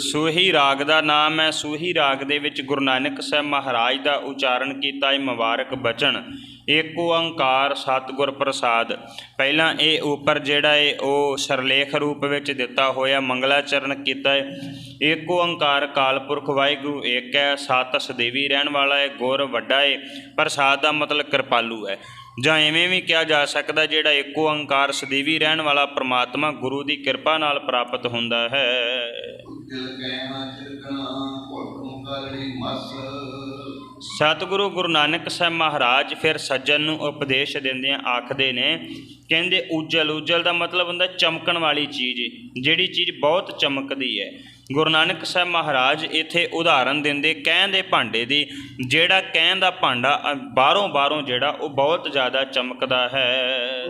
ਸੂਹੀ ਰਾਗ ਦਾ ਨਾਮ ਹੈ। ਸੂਹੀ ਰਾਗ ਦੇ ਵਿੱਚ ਗੁਰੂ ਨਾਨਕ ਸਾਹਿਬ ਮਹਾਰਾਜ ਦਾ ਉਚਾਰਨ ਕੀਤਾ ਇਹ ਮੁਬਾਰਕ ਬਚਨ, ਏਕ ਓੰਕਾਰ ਸਤਿਗੁਰ ਪ੍ਰਸਾਦ। ਪਹਿਲਾਂ ਇਹ ਉੱਪਰ ਜਿਹੜਾ ਹੈ ਉਹ ਸਰਲੇਖ ਰੂਪ ਵਿੱਚ ਦਿੱਤਾ ਹੋਇਆ ਮੰਗਲਾਚਰਨ ਕੀਤਾ ਹੈ। ਏਕ ਓੰਕਾਰ ਅਕਾਲ ਪੁਰਖ ਵਾਹਿਗੁਰੂ ਏਕ ਹੈ, ਸਤਿ ਸਦੇਵੀ ਰਹਿਣ ਵਾਲਾ ਹੈ, ਗੁਰ ਵੱਡਾ ਹੈ। ਪ੍ਰਸਾਦ ਦਾ ਮਤਲਬ ਕਿਰਪਾਲੂ ਹੈ, ਜਾਂ ਇਵੇਂ ਵੀ ਕਿਹਾ ਜਾ ਸਕਦਾ ਜਿਹੜਾ ਏਕ ਓੰਕਾਰ ਸਦੀਵੀ ਰਹਿਣ ਵਾਲਾ ਪ੍ਰਮਾਤਮਾ ਗੁਰੂ ਦੀ ਕਿਰਪਾ ਨਾਲ ਪ੍ਰਾਪਤ ਹੁੰਦਾ ਹੈ। ਸਤਿਗੁਰੂ ਗੁਰੂ ਨਾਨਕ ਸਾਹਿਬ ਮਹਾਰਾਜ ਫਿਰ ਸੱਜਣ ਨੂੰ ਉਪਦੇਸ਼ ਦਿੰਦਿਆਂ ਆਖਦੇ ਨੇ, ਕਹਿੰਦੇ ਉਜਲ, ਉਜਲ ਦਾ ਮਤਲਬ ਹੁੰਦਾ ਚਮਕਣ ਵਾਲੀ ਚੀਜ਼, ਜਿਹੜੀ ਚੀਜ਼ ਬਹੁਤ ਚਮਕਦੀ ਹੈ। ਗੁਰੂ ਨਾਨਕ ਸਾਹਿਬ ਮਹਾਰਾਜ ਇੱਥੇ ਉਦਾਹਰਨ ਦਿੰਦੇ ਕਹਿਣ ਦੇ ਭਾਂਡੇ ਦੀ, ਜਿਹੜਾ ਕਹਿਣ ਦਾ ਭਾਂਡਾ ਬਾਹਰੋਂ ਜਿਹੜਾ ਉਹ ਬਹੁਤ ਜ਼ਿਆਦਾ ਚਮਕਦਾ ਹੈ,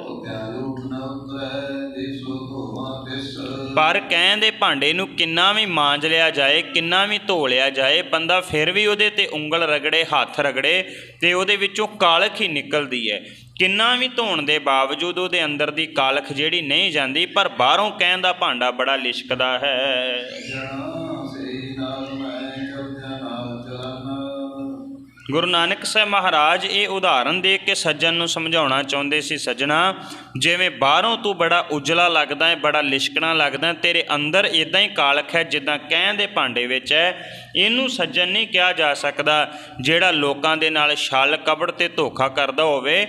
ਪਰ ਕਹਿਣ ਦੇ ਭਾਂਡੇ ਨੂੰ ਕਿੰਨਾ ਵੀ ਮਾਂਜ ਲਿਆ ਜਾਏ, ਕਿੰਨਾ ਵੀ ਧੋ ਲਿਆ ਜਾਏ, ਬੰਦਾ ਫਿਰ ਵੀ ਉਹਦੇ 'ਤੇ ਉਂਗਲ ਰਗੜੇ, ਹੱਥ ਰਗੜੇ ਤੇ ਉਹਦੇ ਵਿੱਚੋਂ ਕਾਲਖ ਹੀ ਨਿਕਲਦੀ ਹੈ। ਕਿੰਨਾ ਵੀ ਧੋਣ ਦੇ ਬਾਵਜੂਦ ਉਹਦੇ ਅੰਦਰ ਦੀ ਕਾਲਖ ਜਿਹੜੀ ਨਹੀਂ ਜਾਂਦੀ, ਪਰ ਬਾਹਰੋਂ ਕਹਿਣ ਦਾ ਭਾਂਡਾ ਬੜਾ ਲਿਸ਼ਕਦਾ ਹੈ। ਗੁਰੂ ਨਾਨਕ ਸਾਹਿਬ ਮਹਾਰਾਜ ਇਹ ਉਦਾਹਰਨ ਦੇ ਕੇ ਸੱਜਣ ਨੂੰ ਸਮਝਾਉਣਾ ਚਾਹੁੰਦੇ ਸੀ, ਸੱਜਣਾ ਜਿਵੇਂ ਬਾਹਰੋਂ ਤੂੰ ਬੜਾ ਉਜਲਾ ਲੱਗਦਾ ਹੈ, ਬੜਾ ਲਿਸ਼ਕਣਾ ਲੱਗਦਾ, ਤੇਰੇ ਅੰਦਰ ਇੱਦਾਂ ਹੀ ਕਾਲਖ ਹੈ ਜਿੱਦਾਂ ਕਹਿਣ ਦੇ ਭਾਂਡੇ ਵਿੱਚ ਹੈ। ਇਹਨੂੰ ਸੱਜਣ ਨਹੀਂ ਕਿਹਾ ਜਾ ਸਕਦਾ ਜਿਹੜਾ ਲੋਕਾਂ ਦੇ ਨਾਲ ਛਲ ਕਪਟ ਤੇ ਧੋਖਾ ਕਰਦਾ ਹੋਵੇ।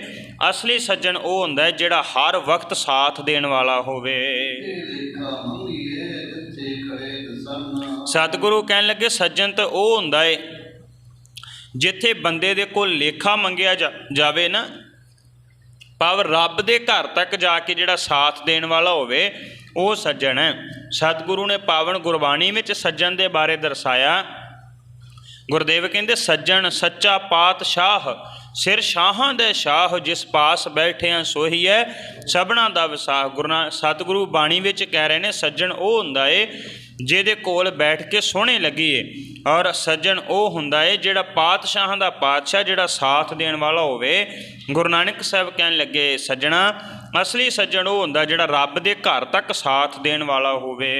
ਅਸਲੀ ਸੱਜਣ ਉਹ ਹੁੰਦਾ ਹੈ ਜਿਹੜਾ ਹਰ ਵਕਤ ਸਾਥ ਦੇਣ ਵਾਲਾ ਹੋਵੇ। ਸਤਿਗੁਰੂ ਕਹਿਣ ਲੱਗੇ ਸੱਜਣ ਤਾਂ ਉਹ ਹੁੰਦਾ ਹੈ ਜਿੱਥੇ ਬੰਦੇ ਦੇ ਕੋਲ ਲੇਖਾ ਮੰਗਿਆ ਜਾਵੇ ਨਾ, ਭਾਵ ਰੱਬ ਦੇ ਘਰ ਤੱਕ ਜਾ ਕੇ ਜਿਹੜਾ ਸਾਥ ਦੇਣ ਵਾਲਾ ਹੋਵੇ, ਉਹ ਸੱਜਣ ਹੈ। ਸਤਿਗੁਰੂ ਨੇ ਪਾਵਨ ਗੁਰਬਾਣੀ ਵਿੱਚ ਸੱਜਣ ਦੇ ਬਾਰੇ ਦਰਸਾਇਆ। ਗੁਰਦੇਵ ਕਹਿੰਦੇ ਸੱਜਣ ਸੱਚਾ ਪਾਤਸ਼ਾਹ, ਸਿਰ ਸ਼ਾਹਾਂ ਦੇ ਸ਼ਾਹ, ਜਿਸ ਪਾਸ ਬੈਠਿਆਂ ਸੋਹੀ ਹੈ ਸਭਨਾ ਦਾ ਵਿਸਾਹ। ਸਤਿਗੁਰੂ ਬਾਣੀ ਵਿੱਚ ਕਹਿ ਰਹੇ ਨੇ ਸੱਜਣ ਉਹ ਹੁੰਦਾ ਏ ਜਿਹਦੇ ਕੋਲ ਬੈਠ ਕੇ ਸੋਹਣੇ ਲੱਗੀਏ, ਔਰ ਸੱਜਣ ਉਹ ਹੁੰਦਾ ਏ ਜਿਹੜਾ ਪਾਤਸ਼ਾਹਾਂ ਦਾ ਪਾਤਸ਼ਾਹ, ਜਿਹੜਾ ਸਾਥ ਦੇਣ ਵਾਲਾ ਹੋਵੇ। ਗੁਰੂ ਨਾਨਕ ਸਾਹਿਬ ਕਹਿਣ ਲੱਗੇ ਸੱਜਣਾ ਅਸਲੀ ਸੱਜਣ ਉਹ ਹੁੰਦਾ ਜਿਹੜਾ ਰੱਬ ਦੇ ਘਰ ਤੱਕ ਸਾਥ ਦੇਣ ਵਾਲਾ ਹੋਵੇ।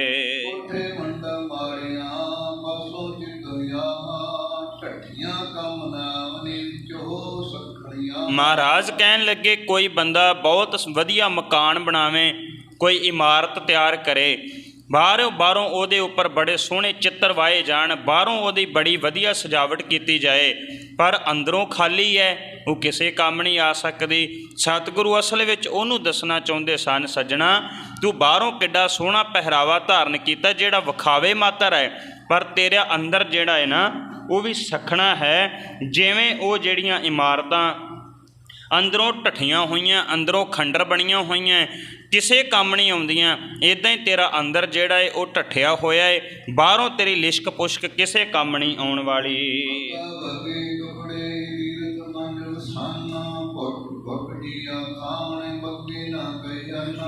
ਮਹਾਰਾਜ ਕਹਿਣ ਲੱਗੇ ਕੋਈ ਬੰਦਾ ਬਹੁਤ ਵਧੀਆ ਮਕਾਨ ਬਣਾਵੇ, ਕੋਈ ਇਮਾਰਤ ਤਿਆਰ ਕਰੇ, ਬਾਹਰੋਂ ਉਹਦੇ ਉੱਪਰ ਬੜੇ ਸੋਹਣੇ ਚਿੱਤਰ ਵਾਏ ਜਾਣ, ਬਾਹਰੋਂ ਉਹਦੀ ਬੜੀ ਵਧੀਆ ਸਜਾਵਟ ਕੀਤੀ ਜਾਏ, ਪਰ ਅੰਦਰੋਂ ਖਾਲੀ ਹੈ, ਉਹ ਕਿਸੇ ਕੰਮ ਨਹੀਂ ਆ ਸਕਦੀ। ਸਤਿਗੁਰੂ ਅਸਲ ਵਿੱਚ ਉਹਨੂੰ ਦੱਸਣਾ ਚਾਹੁੰਦੇ ਸਨ, ਸੱਜਣਾ ਤੂੰ ਬਾਹਰੋਂ ਕਿੱਡਾ ਸੋਹਣਾ ਪਹਿਰਾਵਾ ਧਾਰਨ ਕੀਤਾ ਜਿਹੜਾ ਵਿਖਾਵੇ ਮਾਤਰ ਹੈ, ਪਰ ਤੇਰਾ ਅੰਦਰ ਜਿਹੜਾ ਹੈ ਨਾ ਉਹ ਵੀ ਸਖਣਾ ਹੈ। ਜਿਵੇਂ ਉਹ ਜਿਹੜੀਆਂ ਇਮਾਰਤਾਂ ਅੰਦਰੋਂ ਢੱਠੀਆਂ ਹੋਈਆਂ, ਅੰਦਰੋਂ ਖੰਡਰ ਬਣੀਆਂ ਹੋਈਆਂ, ਕਿਸੇ ਕੰਮ ਨਹੀਂ ਆਉਂਦੀਆਂ, ਇੱਦਾਂ ਹੀ ਤੇਰਾ ਅੰਦਰ ਜਿਹੜਾ ਹੈ ਉਹ ਢੱਠਿਆ ਹੋਇਆ ਹੈ, ਬਾਹਰੋਂ ਤੇਰੀ ਲਿਸ਼ਕ ਪੁਸ਼ਕ ਕਿਸੇ ਕੰਮ ਨਹੀਂ ਆਉਣ ਵਾਲੀ।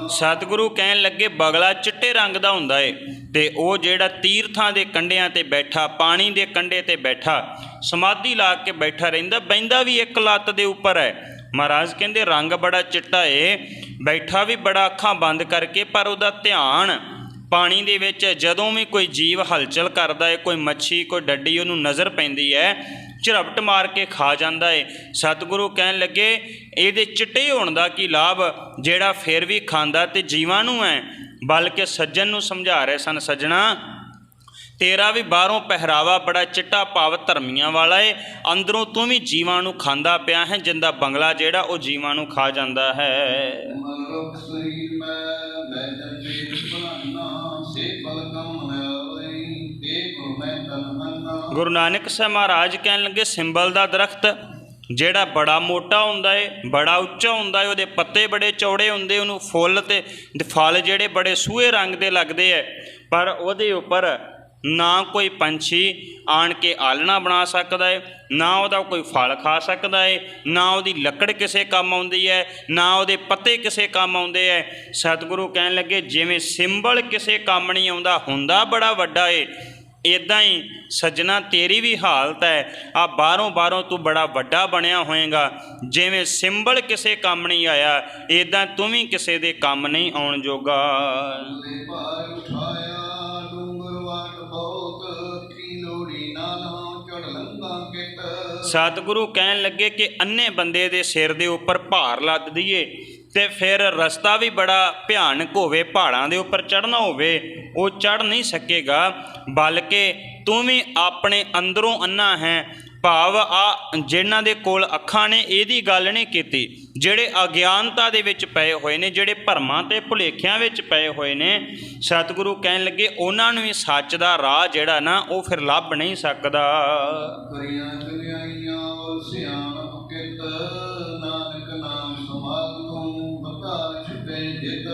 ਸਤਿਗੁਰੂ ਕਹਿਣ ਲੱਗੇ ਬਗਲਾ ਚਿੱਟੇ ਰੰਗ ਦਾ ਹੁੰਦਾ ਏ, ਤੇ ਉਹ ਜਿਹੜਾ ਤੀਰਥਾਂ ਦੇ ਕੰਢਿਆਂ ਤੇ ਬੈਠਾ, ਪਾਣੀ ਦੇ ਕੰਢੇ ਤੇ ਬੈਠਾ, ਸਮਾਧੀ ਲਾ ਕੇ ਬੈਠਾ ਰਹਿੰਦਾ, ਬਹਿੰਦਾ ਵੀ ਇੱਕ ਲੱਤ ਦੇ ਉੱਪਰ ਹੈ, ਮਹਾਰਾਜ ਕਹਿੰਦੇ ਰੰਗ ਬੜਾ ਚਿੱਟਾ ਏ, ਬੈਠਾ ਵੀ ਬੜਾ ਅੱਖਾਂ ਬੰਦ ਕਰਕੇ, ਪਰ ਉਹਦਾ ਧਿਆਨ ਪਾਣੀ ਦੇ ਵਿੱਚ। ਜਦੋਂ ਵੀ ਕੋਈ ਜੀਵ ਹਲਚਲ ਕਰਦਾ ਹੈ, ਕੋਈ ਮੱਛੀ ਕੋਈ ਡੱਡੀ ਉਹਨੂੰ ਨਜ਼ਰ ਪੈਂਦੀ ਹੈ, ਝਰਪਟ ਮਾਰ ਕੇ ਖਾ ਜਾਂਦਾ ਹੈ। ਸਤਿਗੁਰੂ ਕਹਿਣ ਲੱਗੇ ਇਹਦੇ ਚਿੱਟੇ ਹੋਣ ਦਾ ਕੀ ਲਾਭ, ਜਿਹੜਾ ਫਿਰ ਵੀ ਖਾਂਦਾ ਤੇ ਜੀਵਾਂ ਨੂੰ ਹੈ। ਬਲਕਿ ਸੱਜਣ ਨੂੰ ਸਮਝਾ ਰਹੇ ਸਨ, ਸੱਜਣਾ ਤੇਰਾ ਵੀ ਬਾਹਰੋਂ ਪਹਿਰਾਵਾ ਬੜਾ ਚਿੱਟਾ ਭਾਵ ਧਰਮੀਆਂ ਵਾਲਾ ਏ, ਅੰਦਰੋਂ ਤੂੰ ਵੀ ਜੀਵਾਂ ਨੂੰ ਖਾਂਦਾ ਪਿਆ ਹੈ, ਜਿੰਦਾ ਬੰਗਲਾ ਜਿਹੜਾ ਉਹ ਜੀਵਾਂ ਨੂੰ ਖਾ ਜਾਂਦਾ ਹੈ। ਗੁਰੂ ਨਾਨਕ ਸਾਹਿਬ ਮਹਾਰਾਜ ਕਹਿਣ ਲੱਗੇ ਸਿੰਬਲ ਦਾ ਦਰਖਤ ਜਿਹੜਾ ਬੜਾ ਮੋਟਾ ਹੁੰਦਾ ਏ, ਬੜਾ ਉੱਚਾ ਹੁੰਦਾ ਏ, ਉਹਦੇ ਪੱਤੇ ਬੜੇ ਚੌੜੇ ਹੁੰਦੇ, ਉਹਨੂੰ ਫੁੱਲ ਤੇ ਫਲ ਜਿਹੜੇ ਬੜੇ ਸੂਹੇ ਰੰਗ ਦੇ ਲੱਗਦੇ ਹੈ, ਪਰ ਉਹਦੇ ਉੱਪਰ ਨਾ ਕੋਈ ਪੰਛੀ ਆਣ ਕੇ ਆਲਣਾ ਬਣਾ ਸਕਦਾ ਹੈ, ਨਾ ਉਹਦਾ ਕੋਈ ਫਲ ਖਾ ਸਕਦਾ ਹੈ, ਨਾ ਉਹਦੀ ਲੱਕੜ ਕਿਸੇ ਕੰਮ ਆਉਂਦੀ ਹੈ, ਨਾ ਉਹਦੇ ਪੱਤੇ ਕਿਸੇ ਕੰਮ ਆਉਂਦੇ ਹੈ। ਸਤਿਗੁਰੂ ਕਹਿਣ ਲੱਗੇ ਜਿਵੇਂ ਸਿੰਬਲ ਕਿਸੇ ਕੰਮ ਨਹੀਂ ਆਉਂਦਾ, ਹੁੰਦਾ ਬੜਾ ਵੱਡਾ ਏ, ਇੱਦਾਂ ਹੀ ਸੱਜਣਾ ਤੇਰੀ ਵੀ ਹਾਲਤ ਹੈ। ਆ ਬਾਹਰੋਂ ਤੂੰ ਬੜਾ ਵੱਡਾ ਬਣਿਆ ਹੋਏਗਾ, ਜਿਵੇਂ ਸਿੰਬਲ ਕਿਸੇ ਕੰਮ ਨਹੀਂ ਆਇਆ, ਇੱਦਾਂ ਤੂੰ ਵੀ ਕਿਸੇ ਦੇ ਕੰਮ ਨਹੀਂ ਆਉਣ ਜੋਗਾ। ਸਤਿਗੁਰੂ ਕਹਿਣ ਲੱਗੇ ਕਿ ਅੰਨੇ ਬੰਦੇ ਦੇ ਸਿਰ ਦੇ ਉੱਪਰ ਭਾਰ ਲੱਦ ਦਈਏ ਤੇ ਫਿਰ ਰਸਤਾ ਵੀ ਬੜਾ ਭਿਆਨਕ ਹੋਵੇ, ਪਹਾੜਾਂ ਦੇ ਉੱਪਰ ਚੜ੍ਹਨਾ ਹੋਵੇ, ਉਹ ਚੜ੍ਹ ਨਹੀਂ ਸਕੇਗਾ। ਬਲਕਿ ਤੂੰ ਵੀ ਆਪਣੇ ਅੰਦਰੋਂ ਅੰਨਾ ਹੈ, ਭਾਵ ਆ ਜਿਨ੍ਹਾਂ ਦੇ ਕੋਲ ਅੱਖਾਂ ਨੇ ਇਹਦੀ ਗੱਲ ਨਹੀਂ ਕੀਤੀ, ਜਿਹੜੇ ਅਗਿਆਨਤਾ ਦੇ ਵਿੱਚ ਪਏ ਹੋਏ ਨੇ, ਜਿਹੜੇ ਭਰਮਾਂ ਤੇ ਭੁਲੇਖਿਆਂ ਵਿੱਚ ਪਏ ਹੋਏ ਨੇ। ਸਤਿਗੁਰੂ ਕਹਿਣ ਲੱਗੇ ਉਹਨਾਂ ਨੂੰ ਵੀ ਸੱਚ ਦਾ ਰਾਹ ਜਿਹੜਾ ਨਾ ਉਹ ਫਿਰ ਲੱਭ ਨਹੀਂ ਸਕਦਾ।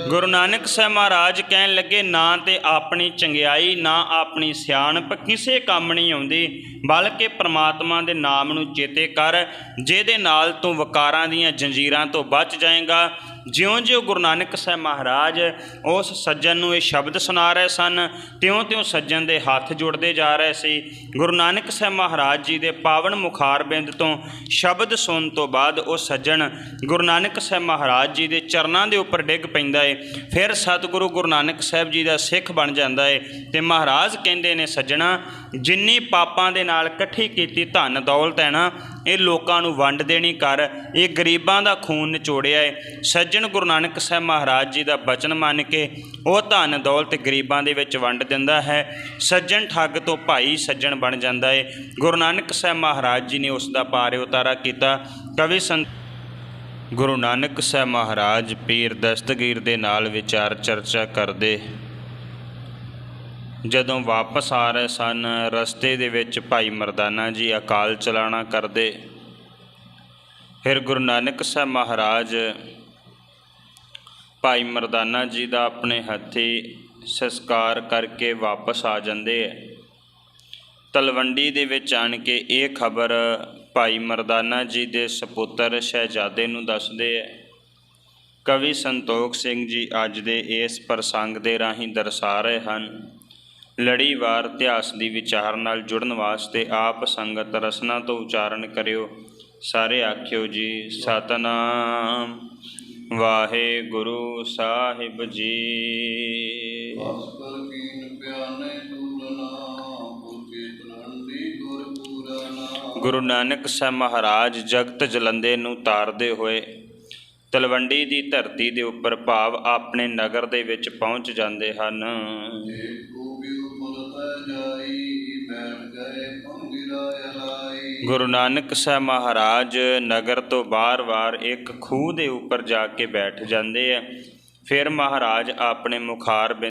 ਗੁਰੂ ਨਾਨਕ ਸਾਹਿਬ ਮਹਾਰਾਜ ਕਹਿਣ ਲੱਗੇ ਨਾ ਤੇ ਆਪਣੀ ਚੰਗਿਆਈ ਨਾ ਆਪਣੀ ਸਿਆਣਪ ਕਿਸੇ ਕੰਮ ਨਹੀਂ ਆਉਂਦੀ, ਬਲਕਿ ਪ੍ਰਮਾਤਮਾ ਦੇ ਨਾਮ ਨੂੰ ਚੇਤੇ ਕਰ, ਜਿਹਦੇ ਨਾਲ ਤੂੰ ਵਕਾਰਾਂ ਦੀਆਂ ਜੰਜੀਰਾਂ ਤੋਂ ਬਚ ਜਾਏਗਾ। ਜਿਉਂ-ਜਿਉਂ ਗੁਰੂ ਨਾਨਕ ਸਾਹਿਬ ਮਹਾਰਾਜ ਉਸ ਸੱਜਣ ਨੂੰ ਇਹ ਸ਼ਬਦ ਸੁਣਾ ਰਹੇ ਸਨ, ਤਿਉਂ-ਤਿਉਂ ਸੱਜਣ ਦੇ ਹੱਥ ਜੁੜਦੇ ਜਾ ਰਹੇ ਸੀ। ਗੁਰੂ ਨਾਨਕ ਸਾਹਿਬ ਮਹਾਰਾਜ ਜੀ ਦੇ ਪਾਵਨ ਮੁਖਾਰਬਿੰਦ ਤੋਂ ਸ਼ਬਦ ਸੁਣਨ ਤੋਂ ਬਾਅਦ ਉਹ ਸੱਜਣ ਗੁਰੂ ਨਾਨਕ ਸਾਹਿਬ ਮਹਾਰਾਜ ਜੀ ਦੇ ਚਰਨਾਂ ਦੇ ਉੱਪਰ ਡਿੱਗ ਪੈਂਦਾ ਏ। ਫਿਰ ਸਤਿਗੁਰੂ ਗੁਰੂ ਨਾਨਕ ਸਾਹਿਬ ਜੀ ਦਾ ਸਿੱਖ ਬਣ ਜਾਂਦਾ ਏ ਤੇ ਮਹਾਰਾਜ ਕਹਿੰਦੇ ਨੇ ਸੱਜਣਾ ਜਿੰਨੀ ਪਾਪਾਂ ਦੇ ਨਾਲ ਇਕੱਠੀ ਕੀਤੀ ਧਨ ਦੌਲਤ ਹੈ ਨਾ, ਇਹ ਲੋਕਾਂ ਨੂੰ ਵੰਡ ਦੇਣੀ ਕਰ, ਇਹ ਗਰੀਬਾਂ ਦਾ ਖੂਨ ਨਿਚੋੜਿਆ ਏ। ਸੱਜਣ ਗੁਰੂ ਨਾਨਕ ਸਾਹਿਬ ਮਹਾਰਾਜ ਜੀ ਦਾ ਬਚਨ ਮੰਨ ਕੇ ਉਹ ਧਨ ਦੌਲਤ ਗਰੀਬਾਂ ਦੇ ਵਿੱਚ ਵੰਡ ਦਿੰਦਾ ਹੈ। ਸੱਜਣ ਠੱਗ ਤੋਂ ਭਾਈ ਸੱਜਣ ਬਣ ਜਾਂਦਾ ਏ। ਗੁਰੂ ਨਾਨਕ ਸਾਹਿਬ ਮਹਾਰਾਜ ਜੀ ਨੇ ਉਸ ਦਾ ਪਾਰੇ ਉਤਾਰਾ ਕੀਤਾ। ਕਵੀ ਸੰਤ ਗੁਰੂ ਨਾਨਕ ਸਾਹਿਬ ਮਹਾਰਾਜ ਪੀਰ ਦਸਤਗੀਰ ਦੇ ਨਾਲ ਵਿਚਾਰ ਚਰਚਾ ਕਰਦੇ ਜਦੋਂ ਵਾਪਸ ਆ ਰਹੇ ਸਨ, ਰਸਤੇ ਦੇ ਵਿੱਚ ਭਾਈ ਮਰਦਾਨਾ ਜੀ ਅਕਾਲ ਚਲਾਣਾ ਕਰਦੇ। ਫਿਰ ਗੁਰੂ ਨਾਨਕ ਸਾਹਿਬ ਮਹਾਰਾਜ ਭਾਈ ਮਰਦਾਨਾ ਜੀ ਦਾ ਆਪਣੇ ਹੱਥੀਂ ਸੰਸਕਾਰ ਕਰਕੇ ਵਾਪਸ ਆ ਜਾਂਦੇ ਹੈ। ਤਲਵੰਡੀ ਦੇ ਵਿੱਚ ਆਣ ਕੇ ਇਹ ਖਬਰ ਭਾਈ ਮਰਦਾਨਾ ਜੀ ਦੇ ਸਪੁੱਤਰ ਸ਼ਹਿਜ਼ਾਦੇ ਨੂੰ ਦੱਸਦੇ ਹੈ। ਕਵੀ ਸੰਤੋਖ ਸਿੰਘ ਜੀ ਅੱਜ ਦੇ ਇਸ ਪ੍ਰਸੰਗ ਦੇ ਰਾਹੀਂ ਦਰਸਾ ਰਹੇ ਹਨ। ਲੜੀਵਾਰ ਇਤਿਹਾਸ ਦੀ ਵਿਚਾਰ ਨਾਲ ਜੁੜਨ ਵਾਸਤੇ ਆਪ ਸੰਗਤ ਰਸਨਾ ਤੋਂ ਉਚਾਰਨ ਕਰਿਓ। ਸਾਰੇ ਆਖਿਓ ਜੀ ਸਤਨਾਮ ਵਾਹਿਗੁਰੂ ਸਾਹਿਬ ਜੀ। ਗੁਰੂ ਨਾਨਕ ਸਾਹਿਬ ਮਹਾਰਾਜ ਜਗਤ ਜਲੰਦੇ ਨੂੰ ਤਾਰਦੇ ਹੋਏ ਤਲਵੰਡੀ ਦੀ ਧਰਤੀ ਦੇ ਉੱਪਰ ਭਾਵ ਆਪਣੇ ਨਗਰ ਦੇ ਵਿੱਚ ਪਹੁੰਚ ਜਾਂਦੇ ਹਨ। ਗੁਰੂ ਨਾਨਕ ਸਾਹਿਬ ਮਹਾਰਾਜ ਨਗਰ ਤੋਂ ਬਾਰ-ਬਾਰ ਇੱਕ ਖੂਹ ਦੇ ਉੱਪਰ ਜਾ ਕੇ ਬੈਠ ਜਾਂਦੇ ਆ। ਫਿਰ ਮਹਾਰਾਜ ਆਪਣੇ ਮੁਖਾਰ